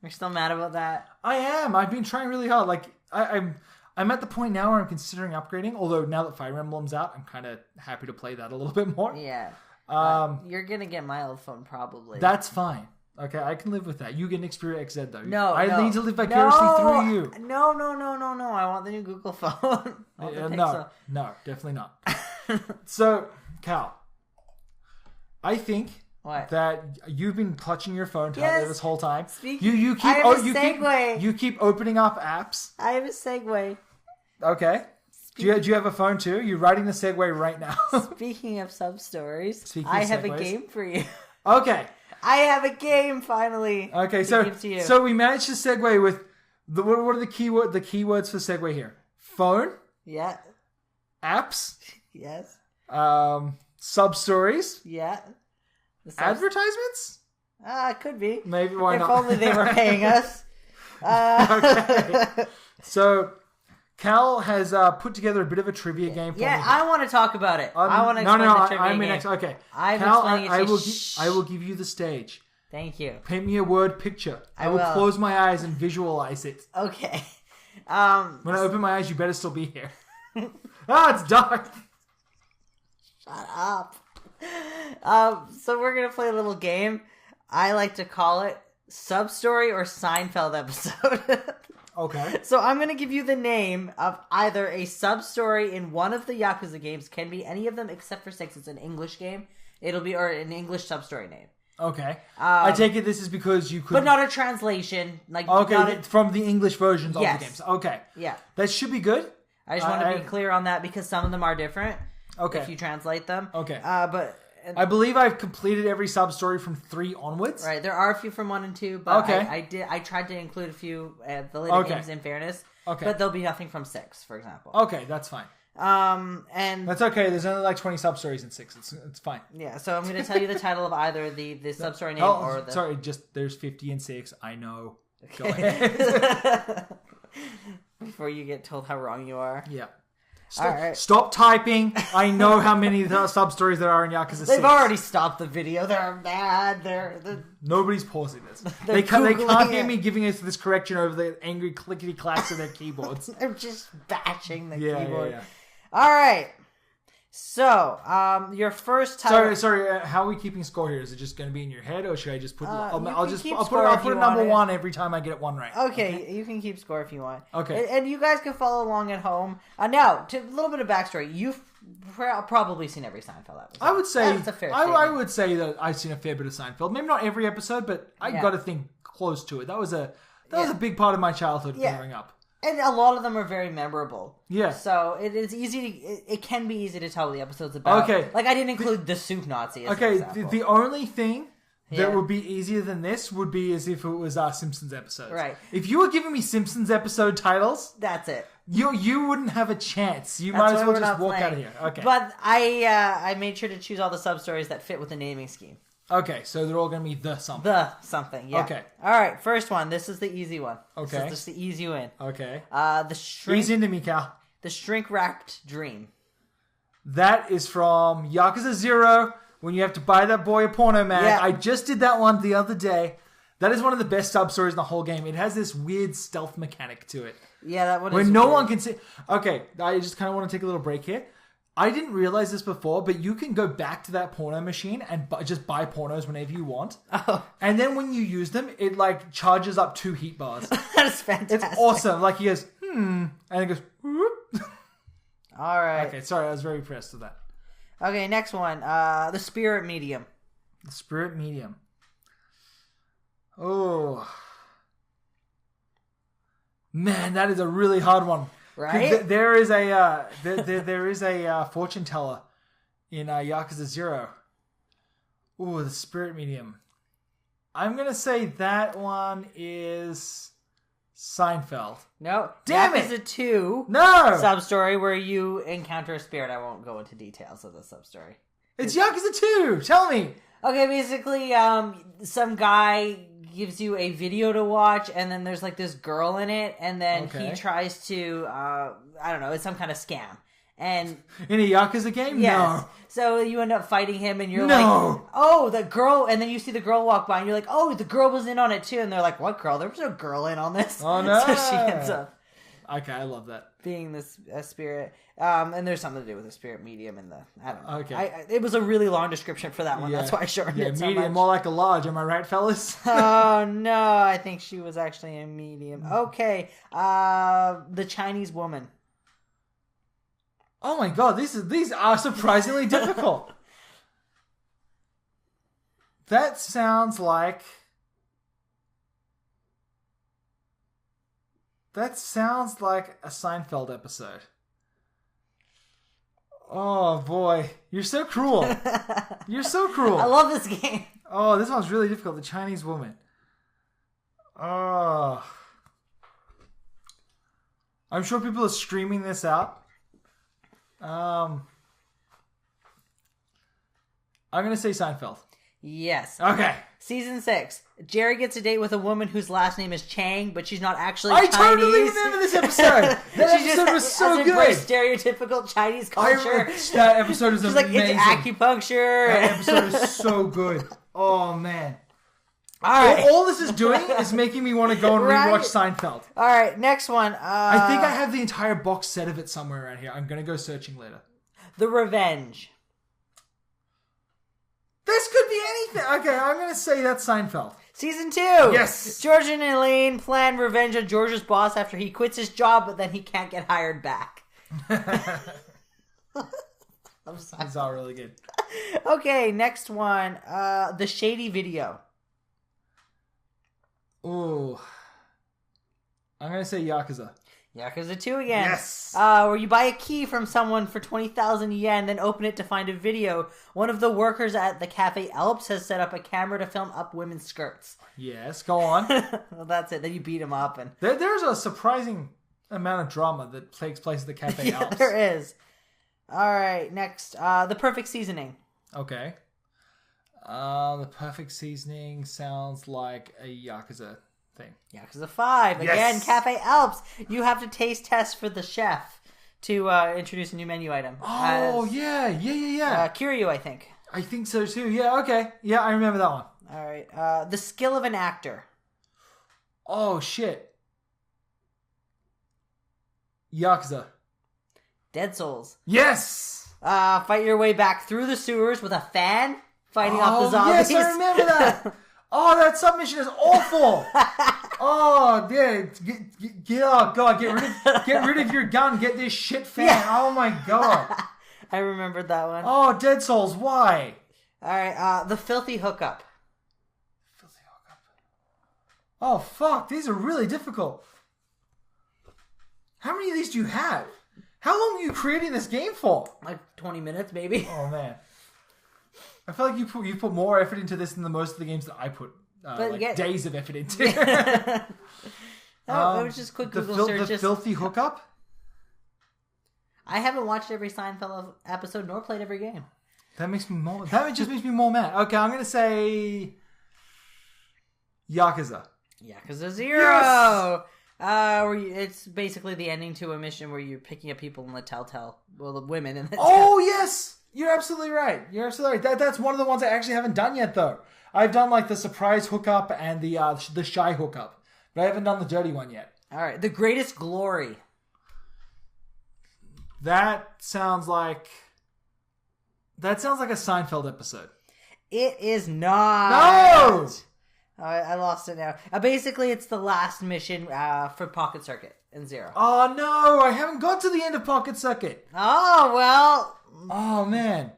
You're still mad about that?
I am. I've been trying really hard. Like, I'm at the point now where I'm considering upgrading, although now that Fire Emblem's out, I'm kind of happy to play that a little bit more.
Yeah. You're going to get my old phone, probably.
That's fine. Okay, I can live with that. You get an Xperia XZ though.
No,
I need to live vicariously through you.
No. I want the new Google phone.
No, definitely not. So, Cal, I think that you've been clutching your phone tightly this whole time. You keep opening up apps.
I have a segue.
Okay. Do you have a phone too? You're writing the segue right now.
Speaking of sub-stories, I have a game for you.
Okay.
I have a game finally.
Okay, so we managed to segue with what are the keywords for segue here? Phone.
Yeah.
Apps.
Yes.
Sub-stories.
Yeah.
Advertisements?
It could be.
Maybe, why not?
If only they were paying us.
Okay. So, Cal has put together a bit of a trivia game for me.
Yeah, I want to talk about it. I want to explain the trivia game.
Okay.
Cal,
I will give you the stage.
Thank you.
Paint me a word picture. I will close my eyes and visualize it.
Okay.
When I open my eyes, you better still be here. It's dark.
Shut up. So we're going to play a little game. I like to call it Sub-Story or Seinfeld episode.
Okay.
So I'm going to give you the name of either a sub-story in one of the Yakuza games. Can be any of them except for 6. It's an English game. Or an English sub-story name.
Okay. I take it this is because you could...
But not a translation.
From the English versions of the games. Okay.
Yeah.
That should be good.
I just want to be clear on that because some of them are different.
Okay.
If you translate them.
Okay.
But...
I believe I've completed every sub-story from 3 onwards.
Right, there are a few from 1 and 2, but
okay.
I tried to include a few at the later games in fairness.
Okay.
But there'll be nothing from 6, for example.
Okay, that's fine.
And
that's okay. There's only like 20 sub-stories in 6. It's fine.
Yeah, so I'm going to tell you the title of either the sub-story name or the...
Sorry, just there's 50 in 6. I know.
Okay.
Go ahead.
Before you get told how wrong you are.
Yeah.
Stop
typing. I know how many sub-stories there are in Yakuza 6.
They've already stopped the video. They're mad.
Nobody's pausing this. They can't hear me giving us this correction over the angry clickety-clacks of their keyboards.
They're just bashing the keyboard.
Yeah.
All right. So, your first title...
Sorry. How are we keeping score here? Is it just going to be in your head, or should I just put? I'll put it number 1 every time I get it 1 right.
Okay, you can keep score if you want.
Okay,
and you guys can follow along at home. Now, a little bit of backstory. You've probably seen every Seinfeld episode.
I would say
that's a fair statement.
I would say that I've seen a fair bit of Seinfeld. Maybe not every episode, but I got to think close to it. That was a big part of my childhood growing up.
And a lot of them are very memorable.
Yeah.
So it can be easy to tell what the episode's about.
Okay.
Like I didn't include the soup Nazi as an example.
The only thing that would be easier than this would be as if it was Simpsons episodes.
Right.
If you were giving me Simpsons episode titles,
that's it.
You wouldn't have a chance. You might as well just walk out of here. Okay.
But I made sure to choose all the sub-stories that fit with the naming scheme.
Okay, so they're all going to be the something.
The something, yeah.
Okay.
All right, first one. This is the easy one.
Okay.
This is just the easy win.
Okay.
The shrink...
Ease into me, Cal.
The shrink-wrapped dream.
That is from Yakuza 0, when you have to buy that boy a porno mag. Yeah. I just did that one the other day. That is one of the best sub-stories in the whole game. It has this weird stealth mechanic to it.
Yeah, that one is
where no one can see... Okay, I just kind of want to take a little break here. I didn't realize this before, but you can go back to that porno machine and just buy pornos whenever you want.
Oh.
And then when you use them, it like charges up 2 heat bars.
That is fantastic.
It's awesome. Like he goes, and it goes, whoop.
All right.
Okay, sorry, I was very impressed with that.
Okay, next one. The spirit medium.
The spirit medium. Oh. Man, that is a really hard one.
Right?
There is a fortune teller in Yakuza 0. Ooh, the spirit medium. I'm gonna say that one is Seinfeld.
No,
damn
it! Yakuza 2.
No
sub-story where you encounter a spirit. I won't go into details of the sub-story.
It's Yakuza 2. Tell me.
Okay, basically, some guy gives you a video to watch, and then there's like this girl in it, and then he tries to, I don't know, it's some kind of scam. And
in a Yakuza game?
Yes.
No.
So you end up fighting him, and you're like, oh, the girl, and then you see the girl walk by, and you're like, oh, the girl was in on it too, and they're like, what girl? There was no girl in on this.
Oh no.
So she ends up
Okay, I love that.
Being this spirit. And there's something to do with the spirit medium and the... I don't know.
Okay.
It was a really long description for that one.
Yeah.
That's why I shortened it so
medium,
much.
more like a large. Am I right, fellas?
Oh, no. I think she was actually a medium. Okay. The Chinese woman.
Oh my god, these are surprisingly difficult. That sounds like... That sounds like a Seinfeld episode. Oh boy, you're so cruel. You're so cruel.
I love this game.
Oh, this one's really difficult. The Chinese woman. Oh. I'm sure people are screaming this out. I'm going to say Seinfeld.
Yes.
Okay.
Season 6. Jerry gets a date with a woman whose last name is Chang, but she's not actually
I
Chinese.
totally remember this episode. That episode was so
has
good.
embraced stereotypical Chinese culture.
That episode is
She's
amazing.
like, it's acupuncture.
That episode is so good. Oh, man.
All right.
All this is doing is making me want to go and rewatch Seinfeld.
All right, next one.
I think I have the entire box set of it somewhere around here. I'm going to go searching later.
The Revenge.
This could be anything. Okay, I'm going to say that's Seinfeld.
Season 2.
Yes.
George and Elaine plan revenge on George's boss after he quits his job, but then he can't get hired back. I'm sorry.
It's all really good.
Okay, next one. The Shady Video.
Ooh. I'm going to say Yakuza.
Yakuza 2 again.
Yes.
Where you buy a key from someone for 20,000 yen, then open it to find a video. One of the workers at the Cafe Alps has set up a camera to film up women's skirts.
Yes, go on.
Well, that's it. Then you beat him up. And
There's a surprising amount of drama that takes place at the Cafe
yeah,
Alps.
there is. All right, next. The Perfect Seasoning.
Okay. The Perfect Seasoning sounds like a Yakuza thing.
Yakuza 5.
Yes.
Again, Cafe Alps. You have to taste test for the chef to introduce a new menu item.
Oh, yeah.
Kiryu, I think.
I think so too. Yeah, okay. Yeah, I remember that one.
All right. The Skill of an Actor.
Oh, shit. Yakuza.
Dead Souls.
Yes!
Fight your way back through the sewers with a fan, fighting off the zombies.
Yes, I remember that. Oh, that submission is awful. Oh, yeah. Oh, God, get rid of your gun. Get this shit fan. Yeah. Oh, my God.
I remembered that one.
Oh, Dead Souls, why?
All right, The Filthy Hookup.
Filthy Hookup. Oh, fuck. These are really difficult. How many of these do you have? How long are you creating this game for?
Like 20 minutes, maybe.
Oh, man. I feel like you put more effort into this than the most of the games that I put days of effort into.
It was just quick Google search.
The Filthy Hookup?
I haven't watched every Seinfeld episode nor played every game.
That just makes me more mad. Okay, I'm going to say Yakuza.
Yakuza 0!
Yes!
It's basically the ending to a mission where you're picking up people in the the women in the
Yes! You're absolutely right. That's one of the ones I actually haven't done yet, though. I've done like the surprise hookup and the shy hookup, but I haven't done the dirty one yet.
All right, The Greatest Glory.
That sounds like a Seinfeld episode.
It is not.
No!
I lost it now. Basically, it's the last mission for Pocket Circuit in 0.
Oh, no! I haven't got to the end of Pocket Circuit.
Oh, well.
Oh, man.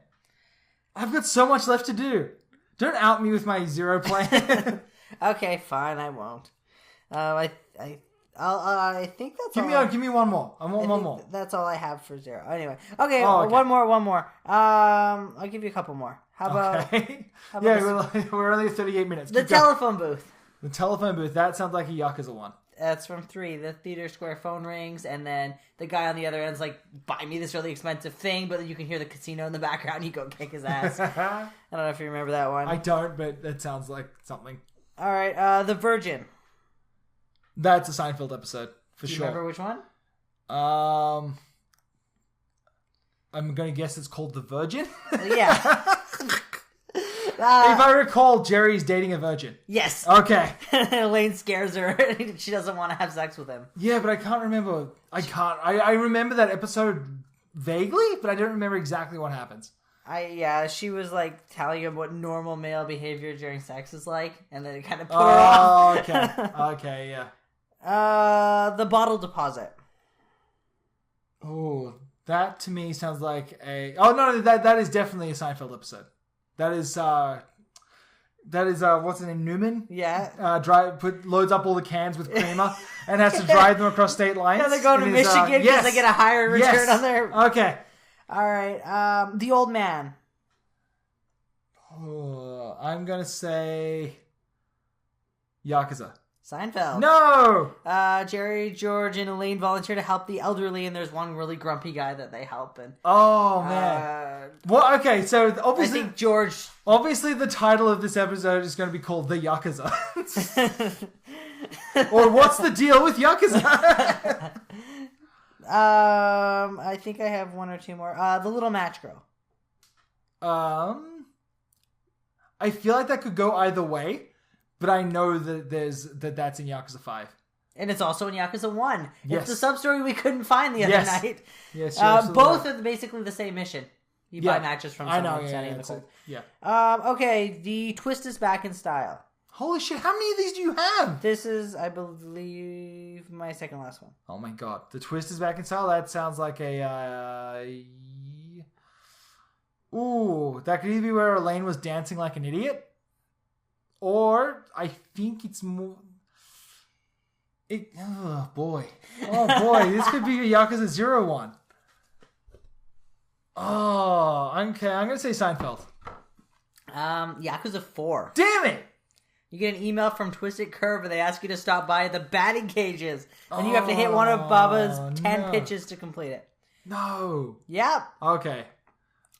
I've got so much left to do. Don't out me with my 0 plan.
Okay, fine. I won't. I think that's
Give me one more. I want one more.
That's all I have for 0. Anyway. Okay,
okay.
One more. I'll give you a couple more. How about...
Okay.
How about
we're only at 38 minutes.
The telephone booth.
The telephone booth. That sounds like a Yakuza one.
That's from 3. The theater square phone rings, and then the guy on the other end's like, buy me this really expensive thing, but then you can hear the casino in the background, and you go kick his ass. I don't know if you remember that one.
I don't, but that sounds like something.
All right, The Virgin.
That's a Seinfeld episode, for
Do you
sure.
remember which one?
I'm going to guess it's called The Virgin.
Yeah.
If I recall, Jerry's dating a virgin.
Yes.
Okay.
Elaine scares her. She doesn't want to have sex with him.
Yeah, but I can't remember. I remember that episode vaguely, but I don't remember exactly what happens.
She was like telling him what normal male behavior during sex is like, and then it kind of put her off.
Okay, yeah.
The bottle deposit.
Oh, that to me sounds like a... Oh, no, that is definitely a Seinfeld episode. That is what's his name, Newman?
Yeah.
Loads up all the cans with creamer and has to drive them across state lines.
Yeah, they go to Michigan because they get a higher return on their...
Okay.
All right. The old man.
Oh, I'm going to say Yakuza.
Seinfeld.
No!
Jerry, George, and Elaine volunteer to help the elderly, and there's one really grumpy guy that they help. And
oh, man. Well, okay, so obviously...
I think George...
Obviously, the title of this episode is going to be called The Yakuza. Or What's the Deal with Yakuza?
I think I have one or two more. The little match girl.
I feel like that could go either way, but I know that that's in Yakuza 5.
And it's also in Yakuza 1.
Yes.
It's the sub-story we couldn't find the other night.
Yes,
both are basically the same mission. You buy matches from someone standing in the cold.
Yeah.
Okay, the twist is back in style.
Holy shit, how many of these do you have?
This is, I believe, my second last one.
Oh my god. The twist is back in style? That sounds like a... Ooh, that could either be where Elaine was dancing like an idiot, or I think it's more... Oh boy, this could be a Yakuza 0 one. Oh, okay, I'm gonna say Seinfeld.
Yakuza 4.
Damn it!
You get an email from Twisted Curve and they ask you to stop by the batting cages, and you have to hit one of Bubba's 10 pitches to complete it.
No.
Yep.
Okay.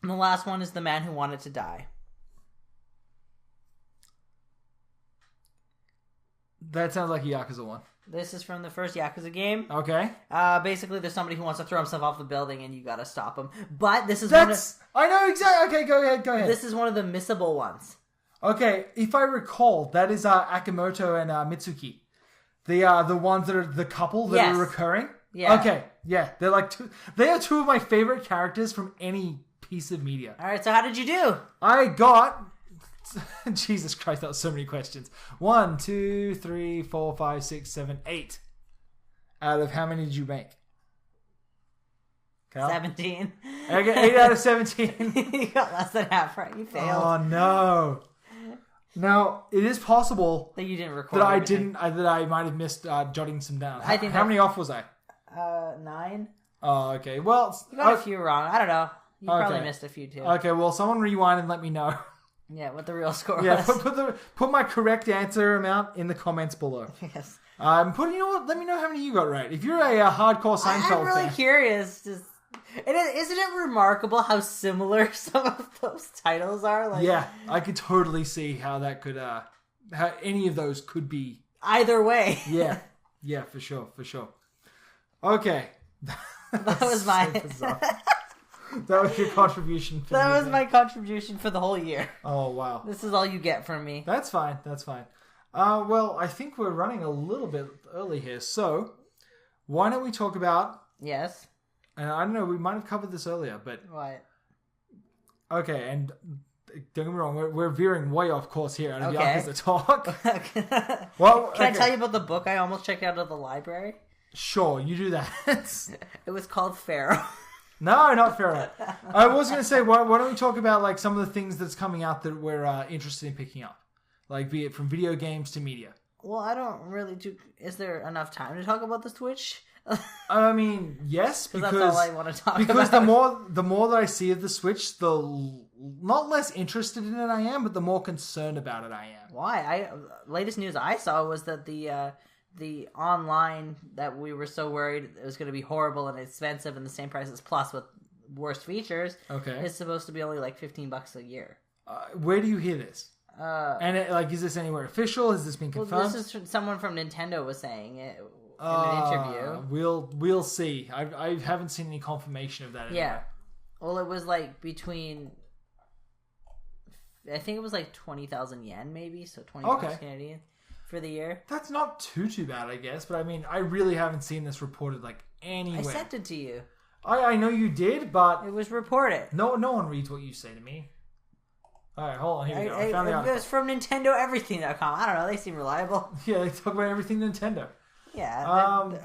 And the last one is The Man Who Wanted to Die.
That sounds like a Yakuza 1.
This is from the first Yakuza game.
Okay.
Basically, there's somebody who wants to throw himself off the building, and you gotta stop him. But this is
I know exactly. Okay, go ahead.
This is one of the missable ones.
Okay, if I recall, that is Akimoto and Mitsuki. The ones that are the couple that are recurring.
Yeah.
Okay, yeah. They're like they are two of my favorite characters from any piece of media.
All right, so how did you do?
I got... Jesus Christ, that was so many questions. 1, 2, 3, 4, 5, 6, 7, 8. Out of how many did you make? Cal?
17.
Okay, 8 out of 17.
You got less than half right. You failed.
Oh no. Now, it is possible
that you didn't record
that I might have missed jotting some down.
I think
how many off was I?
9.
Oh, okay. Well,
you got a few wrong. I don't know. You probably missed a few too.
Okay, well, someone rewind and let me know.
Yeah, what the real score was.
Yeah, put my correct answer amount in the comments below.
Yes.
You know what? Let me know how many you got right. If you're a hardcore Seinfeld
I'm really
fan.
curious. Isn't it remarkable how similar some of those titles are? Like,
yeah, I could totally see how that could, how any of those could be.
Either way.
Yeah, for sure. Okay.
That was my...
That was your contribution.
That was my contribution for the whole year.
Oh, wow.
This is all you get from me.
That's fine. Well, I think we're running a little bit early here, so why don't we talk about...
Yes?
And I don't know, we might have covered this earlier, but...
What?
Okay, and don't get me wrong, we're veering way off course here out of Yakuza talk. Well,
Can I tell you about the book I almost checked out of the library?
Sure, you do that.
It was called Pharaoh.
No, not Pharaoh. I was going to say, why don't we talk about like some of the things that's coming out that we're interested in picking up? Like, be it from video games to media.
Well, I don't really do... Is there enough time to talk about the Switch?
I mean, yes, because
that's all I want to talk about.
Because the more that I see of the Switch, the not less interested in it I am, but the more concerned about it I am.
Why? Latest news I saw was that the online that we were so worried it was going to be horrible and expensive and the same price as Plus with worse features.
Okay,
is supposed to be only like $15 a year.
Where do you hear this? Is this anywhere official? Has this been confirmed?
This is someone from Nintendo was saying it in an interview.
We'll see. I haven't seen any confirmation of that.
Yeah. Well, it was like between I think it was like 20,000 yen, maybe, so 20 bucks Canadian for the year.
That's not too bad, I guess. But I mean, I really haven't seen this reported like anywhere.
I sent it to you.
I know you did, but
it was reported.
No one reads what you say to me. All right, hold on. Here we go. I found the article.
It was from NintendoEverything.com. I don't know. They seem reliable.
Yeah, they talk about everything Nintendo.
Yeah.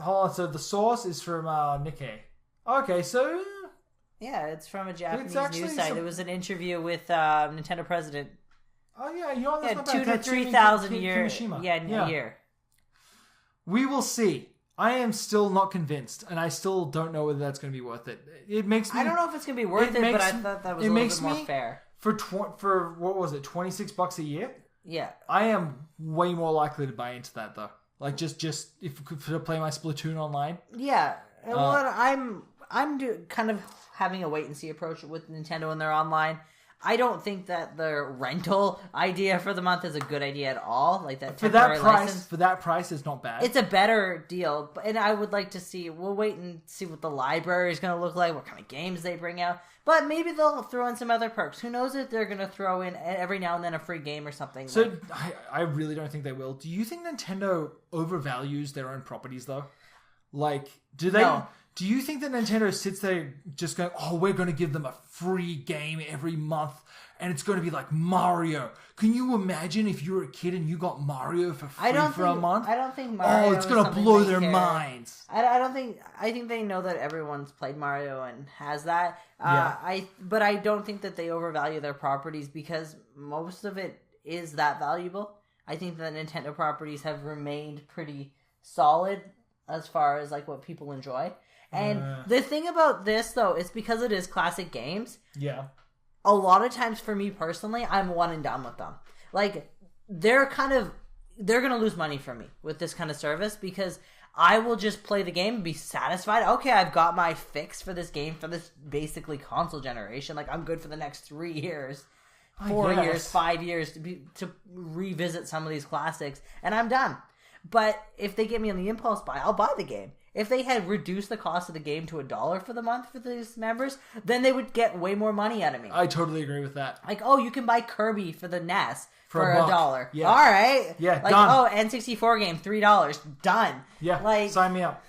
Hold on. So the source is from Nikkei. Okay, so
yeah, it's from a Japanese news site. It was an interview with Nintendo president.
Oh yeah, you know that's not bad.
2,000 to 3,000 a year. Yeah, a year.
We will see. I am still not convinced, and I still don't know whether that's going to be worth it. It makes me.
I don't know if it's going to be worth it, but I thought that was a little bit more fair.
For what was it, $26 a year?
Yeah.
I am way more likely to buy into that though. Like just if to play my Splatoon online.
Yeah. Well, I'm kind of having a wait and see approach with Nintendo and their online. I don't think that the rental idea for the month is a good idea at all. Like that
for that price, license. For that price, it's not bad.
It's a better deal, and I would like to see. We'll wait and see what the library is going to look like, what kind of games they bring out. But maybe they'll throw in some other perks. Who knows if they're going to throw in every now and then a free game or something.
So I really don't think they will. Do you think Nintendo overvalues their own properties though? Like, do they? No. Do you think that Nintendo sits there just going, oh, we're going to give them a free game every month and it's going to be like Mario? Can you imagine if you were a kid and you got Mario for free for a month?
I don't think Mario
it's going to blow their minds.
I think they know that everyone's played Mario and has that. But I don't think that they overvalue their properties because most of it is that valuable. I think that Nintendo properties have remained pretty solid as far as like what people enjoy. And the thing about this, though, is because it is classic games.
Yeah.
A lot of times, for me personally, I'm one and done with them. Like, they're going to lose money for me with this kind of service because I will just play the game and be satisfied. Okay, I've got my fix for this game for this basically console generation. Like, I'm good for the next 3 years, 4 years, 5 years to revisit some of these classics, and I'm done. But if they get me on the impulse buy, I'll buy the game. If they had reduced the cost of the game to $1 for the month for these members, then they would get way more money out of me.
I totally agree with that.
Like, oh, you can buy Kirby for the NES for $1.
Yeah.
All right.
Yeah,
like,
done.
Oh, N64 game, $3. Done.
Yeah,
like,
sign me up.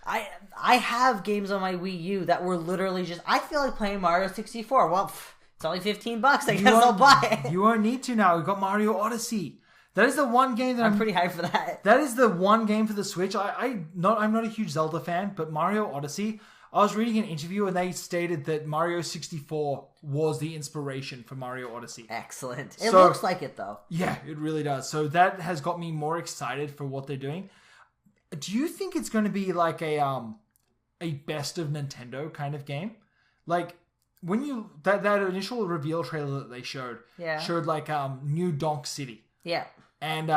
I have games on my Wii U that were literally just, I feel like playing Mario 64. Well, it's only $15. I guess I'll buy it.
You won't need to now. We've got Mario Odyssey. That is the one game that
I'm pretty hyped for that.
That is the one game for the Switch. I'm not a huge Zelda fan, but Mario Odyssey, I was reading an interview and they stated that Mario 64 was the inspiration for Mario Odyssey.
Excellent. It looks like it though.
Yeah, it really does. So that has got me more excited for what they're doing. Do you think it's going to be like a best of Nintendo kind of game? Like when you that initial reveal trailer that they showed like New Donk City.
Yeah.
And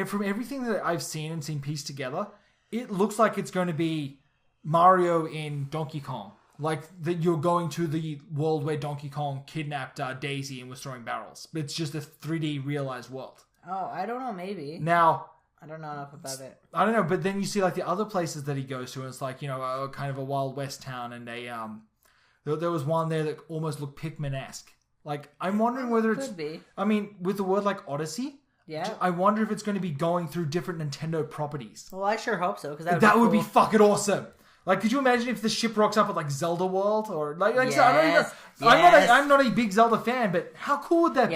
from everything that I've seen and seen pieced together, it looks like it's going to be Mario in Donkey Kong. Like that you're going to the world where Donkey Kong kidnapped Daisy and was throwing barrels. But it's just a 3D realized world.
Oh, I don't know, maybe.
Now...
I don't know enough about it.
I don't know, but then you see like the other places that he goes to and it's like, a kind of a Wild West town and there was one there that almost looked Pikmin-esque. Like, I'm wondering whether it's...
Could be.
I mean, with the word like Odyssey,
yeah.
I wonder if it's going to be going through different Nintendo properties.
Well, I sure hope so, because
that would be fucking awesome. Like, could you imagine if the ship rocks up at like Zelda World or like?
Yes.
I'm not a big Zelda fan, but how cool would that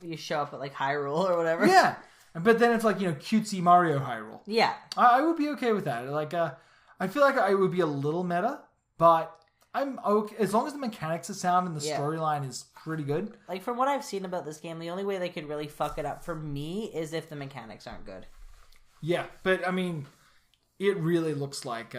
be?
You show up at like Hyrule or whatever.
Yeah, but then it's like cutesy Mario Hyrule.
Yeah,
I would be okay with that. Like, I feel like I would be a little meta, but I'm okay as long as the mechanics are sound and the storyline is pretty good.
Like from what I've seen about this game, the only way they could really fuck it up for me is if the mechanics aren't good.
Yeah, but I mean, it really looks like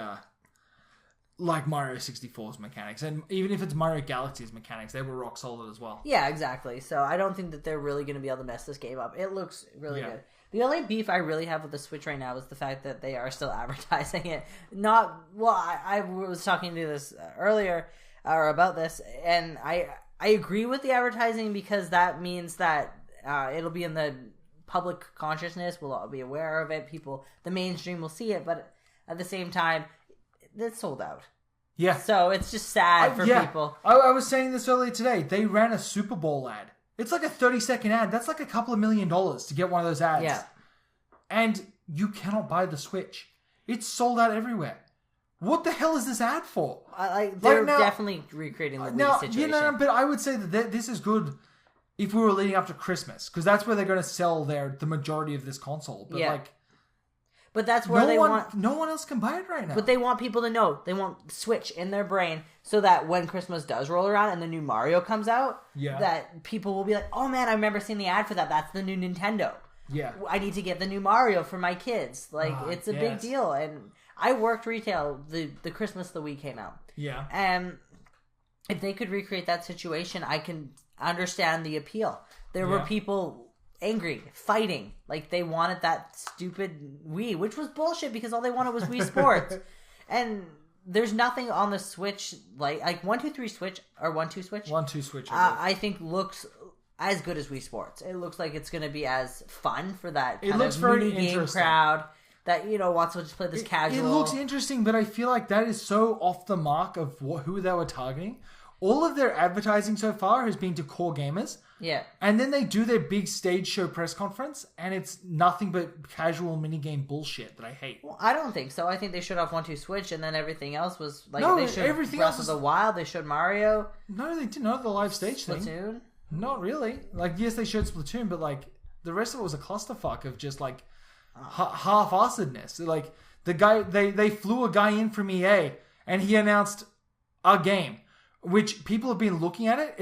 Mario 64's mechanics, and even if it's Mario Galaxy's mechanics, they were rock solid as well.
Yeah, exactly. So I don't think that they're really going to be able to mess this game up. It looks really good. The only beef I really have with the Switch right now is the fact that they are still advertising it. I was talking to this earlier or about this, and I agree with the advertising because that means that it'll be in the public consciousness. We'll all be aware of it. The mainstream will see it, but at the same time, it's sold out.
Yeah.
So it's just sad for people.
I was saying this earlier today. They ran a Super Bowl ad. It's like a 30-second ad. That's like a couple of $1 million to get one of those ads.
Yeah.
And you cannot buy the Switch. It's sold out everywhere. What the hell is this ad for?
They're definitely recreating the Wii situation.
But I would say that this is good if we were leading up to Christmas, because that's where they're going to sell the majority of this console. But
but that's where
no one else can buy it right now.
But they want people to know. They want Switch in their brain so that when Christmas does roll around and the new Mario comes out, that people will be like, oh man, I remember seeing the ad for that. That's the new Nintendo.
Yeah.
I need to get the new Mario for my kids. It's a big deal. And I worked retail the Christmas the Wii came out.
Yeah.
And if they could recreate that situation, I can understand the appeal. There were people angry, fighting, like they wanted that stupid Wii, which was bullshit because all they wanted was Wii Sports. And there's nothing on the Switch like 1-2-3 Switch or 1-2 Switch.
1-2 Switch.
I think looks as good as Wii Sports. It looks like it's going to be as fun for that kind of mini game crowd that wants to just play this casual.
It looks interesting, but I feel like that is so off the mark of who they were targeting. All of their advertising so far has been to core gamers.
Yeah.
And then they do their big stage show press conference, and it's nothing but casual minigame bullshit that I hate.
Well, I don't think so. I think they showed off 1-2 Switch, and then everything else was like they showed
everything
Breath
else
of the Wild. They showed Mario.
No, they didn't. Not the live stage thing.
Splatoon.
Not really. Yes, they showed Splatoon, but the rest of it was a clusterfuck of just half-assedness. The guy, they flew a guy in from EA, and he announced a game. Which people have been looking at it.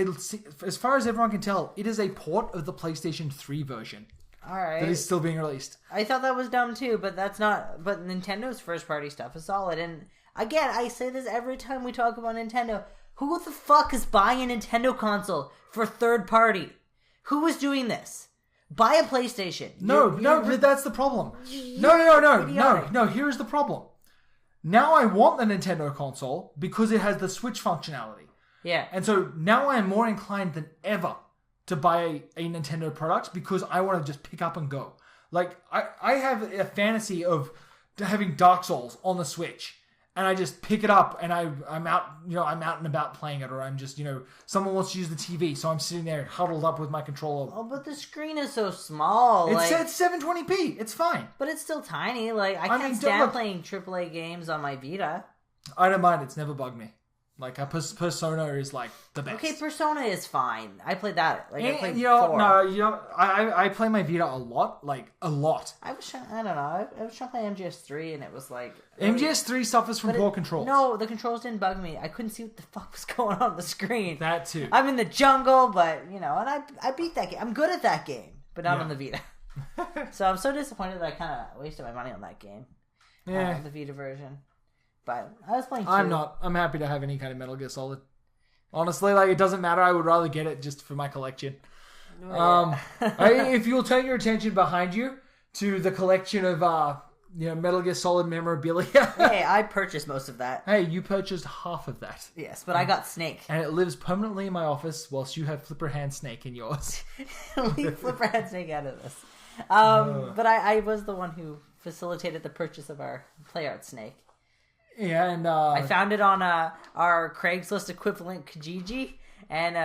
As far as everyone can tell, it is a port of the PlayStation 3 version.
All right.
That is still being released.
I thought that was dumb too, but that's not. But Nintendo's first party stuff is solid. And again, I say this every time we talk about Nintendo. Who the fuck is buying a Nintendo console for third party? Who is doing this? Buy a PlayStation.
But that's the problem. No. Here's the problem. Now I want the Nintendo console because it has the Switch functionality.
Yeah.
And so now I am more inclined than ever to buy a Nintendo product because I want to just pick up and go. I have a fantasy of having Dark Souls on the Switch, and I just pick it up and I'm out and about playing it, or I'm just, someone wants to use the TV, so I'm sitting there huddled up with my controller.
Oh, but the screen is so small.
It's 720p. It's fine.
But it's still tiny. I can't stand playing AAA games on my Vita.
I don't mind. It's never bugged me. Persona is the best.
Okay, Persona is fine. I played that. I played 4.
I play my Vita a lot. A lot.
I was trying to play MGS3 and it was
MGS3 suffers from poor controls.
No, the controls didn't bug me. I couldn't see what the fuck was going on the screen.
That too.
I'm in the jungle, but and I beat that game. I'm good at that game, but not on the Vita. So I'm so disappointed that I kind of wasted my money on that game.
Yeah.
The Vita version. But I was playing 2.
I'm not. I'm happy to have any kind of Metal Gear Solid. Honestly, it doesn't matter. I would rather get it just for my collection. If you'll turn your attention behind you to the collection of Metal Gear Solid memorabilia.
Hey, I purchased most of that.
Hey, you purchased half of that.
Yes, but I got Snake.
And it lives permanently in my office whilst you have Flipper Hand Snake in yours.
Leave Flipper Hand Snake out of this. But I was the one who facilitated the purchase of our PlayArt Snake.
Yeah, and
I found it on our Craigslist equivalent Kijiji, and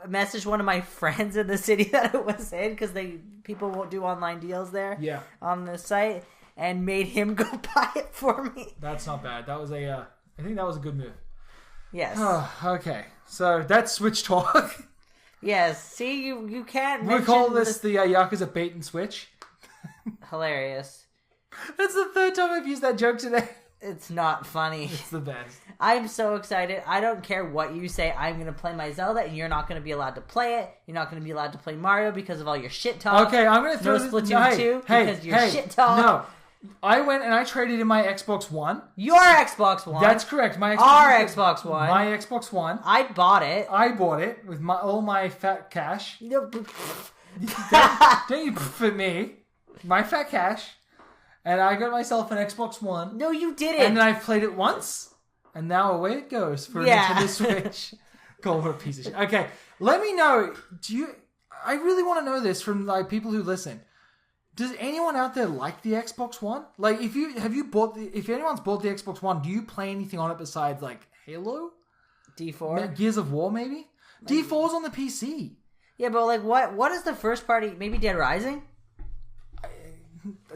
messaged one of my friends in the city that it was in because people won't do online deals there.
Yeah.
On the site, and made him go buy it for me.
That's not bad. That was I think that was a good move.
Yes.
Okay, so that's Switch talk.
Yes. See, you can't.
We call this the Yakuza bait and switch.
Hilarious.
That's the third time I've used that joke today.
It's not funny.
It's the best.
I'm so excited. I don't care what you say. I'm going to play my Zelda, and you're not going to be allowed to play it. You're not going to be allowed to play Mario because of all your shit talk.
Okay, I'm going to throw
Splatoon 2 because your shit talk.
No. I went and I traded in my Xbox One.
Your Xbox One?
That's correct.
Our Xbox One.
My Xbox One.
I bought it.
I bought it with all my fat cash. Don't you for me. My fat cash. And I got myself an Xbox One.
No, you didn't.
And then I've played it once. And now away it goes for a Nintendo Switch. God, what a piece of shit. Okay, let me know. I really want to know this from people who listen. Does anyone out there like the Xbox One? If anyone's bought the Xbox One, do you play anything on it besides Halo?
D4?
Gears of War, maybe? D4's on the PC.
Yeah, but like, what is the first party? Maybe Dead Rising?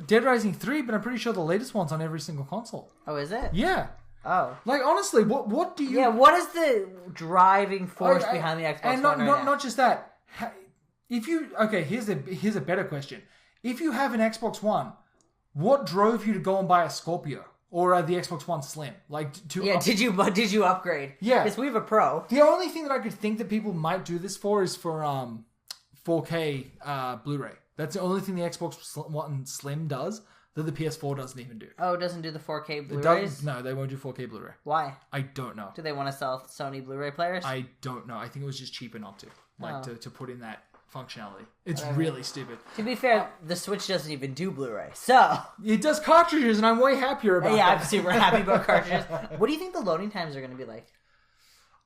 Dead Rising 3, but I'm pretty sure the latest one's on every single console.
Oh, is it?
Yeah.
Oh.
Like, honestly, what do you...
Yeah, what is the driving force behind the Xbox
and
One right now?
not just that. If you... Okay, here's a better question. If you have an Xbox One, what drove you to go and buy a Scorpio? Or the Xbox One Slim? Like,
did you upgrade?
Yeah.
Because we have a Pro.
The only thing that I could think that people might do this for is for 4K Blu-ray. That's the only thing the Xbox One Slim does that the PS4 doesn't even do.
Oh, it doesn't do the 4K Blu-rays?
No, they won't do 4K Blu-ray.
Why?
I don't know.
Do they want to sell Sony Blu-ray players?
I don't know. I think it was just cheaper not to. To put in that functionality. It's
Whatever.
really stupid.
To be fair, the Switch doesn't even do Blu-ray, so...
It does cartridges, and I'm way happier about
Yeah,
that.
I'm super happy about cartridges. What do you think the loading times are going to be like?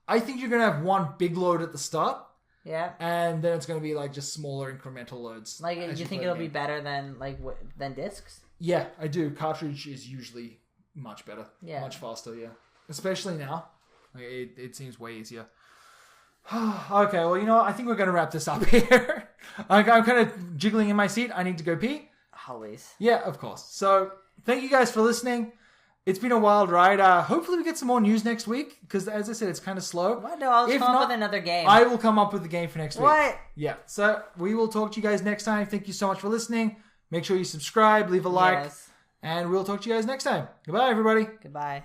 I think you're going to have one big load at the start,
Yeah?
and then it's going to be like just smaller incremental loads.
Like, you think it'll be better than than discs?
Yeah, I do. Cartridge is usually much better.
Yeah.
Much faster, yeah. Especially now. Like, it seems way easier. Okay, well, you know what? I think we're going to wrap this up here. I'm kind of jiggling in my seat. I need to go pee.
Always.
Yeah, of course. So, thank you guys for listening. It's been a wild ride. Hopefully we get some more news next week, because as I said, it's kind of slow.
What? No, I'll just come up with another game.
I will come up with the game for next week.
What?
Yeah, so we will talk to you guys next time. Thank you so much for listening. Make sure you subscribe, leave a like,
Yes.
and we'll talk to you guys next time. Goodbye, everybody.
Goodbye.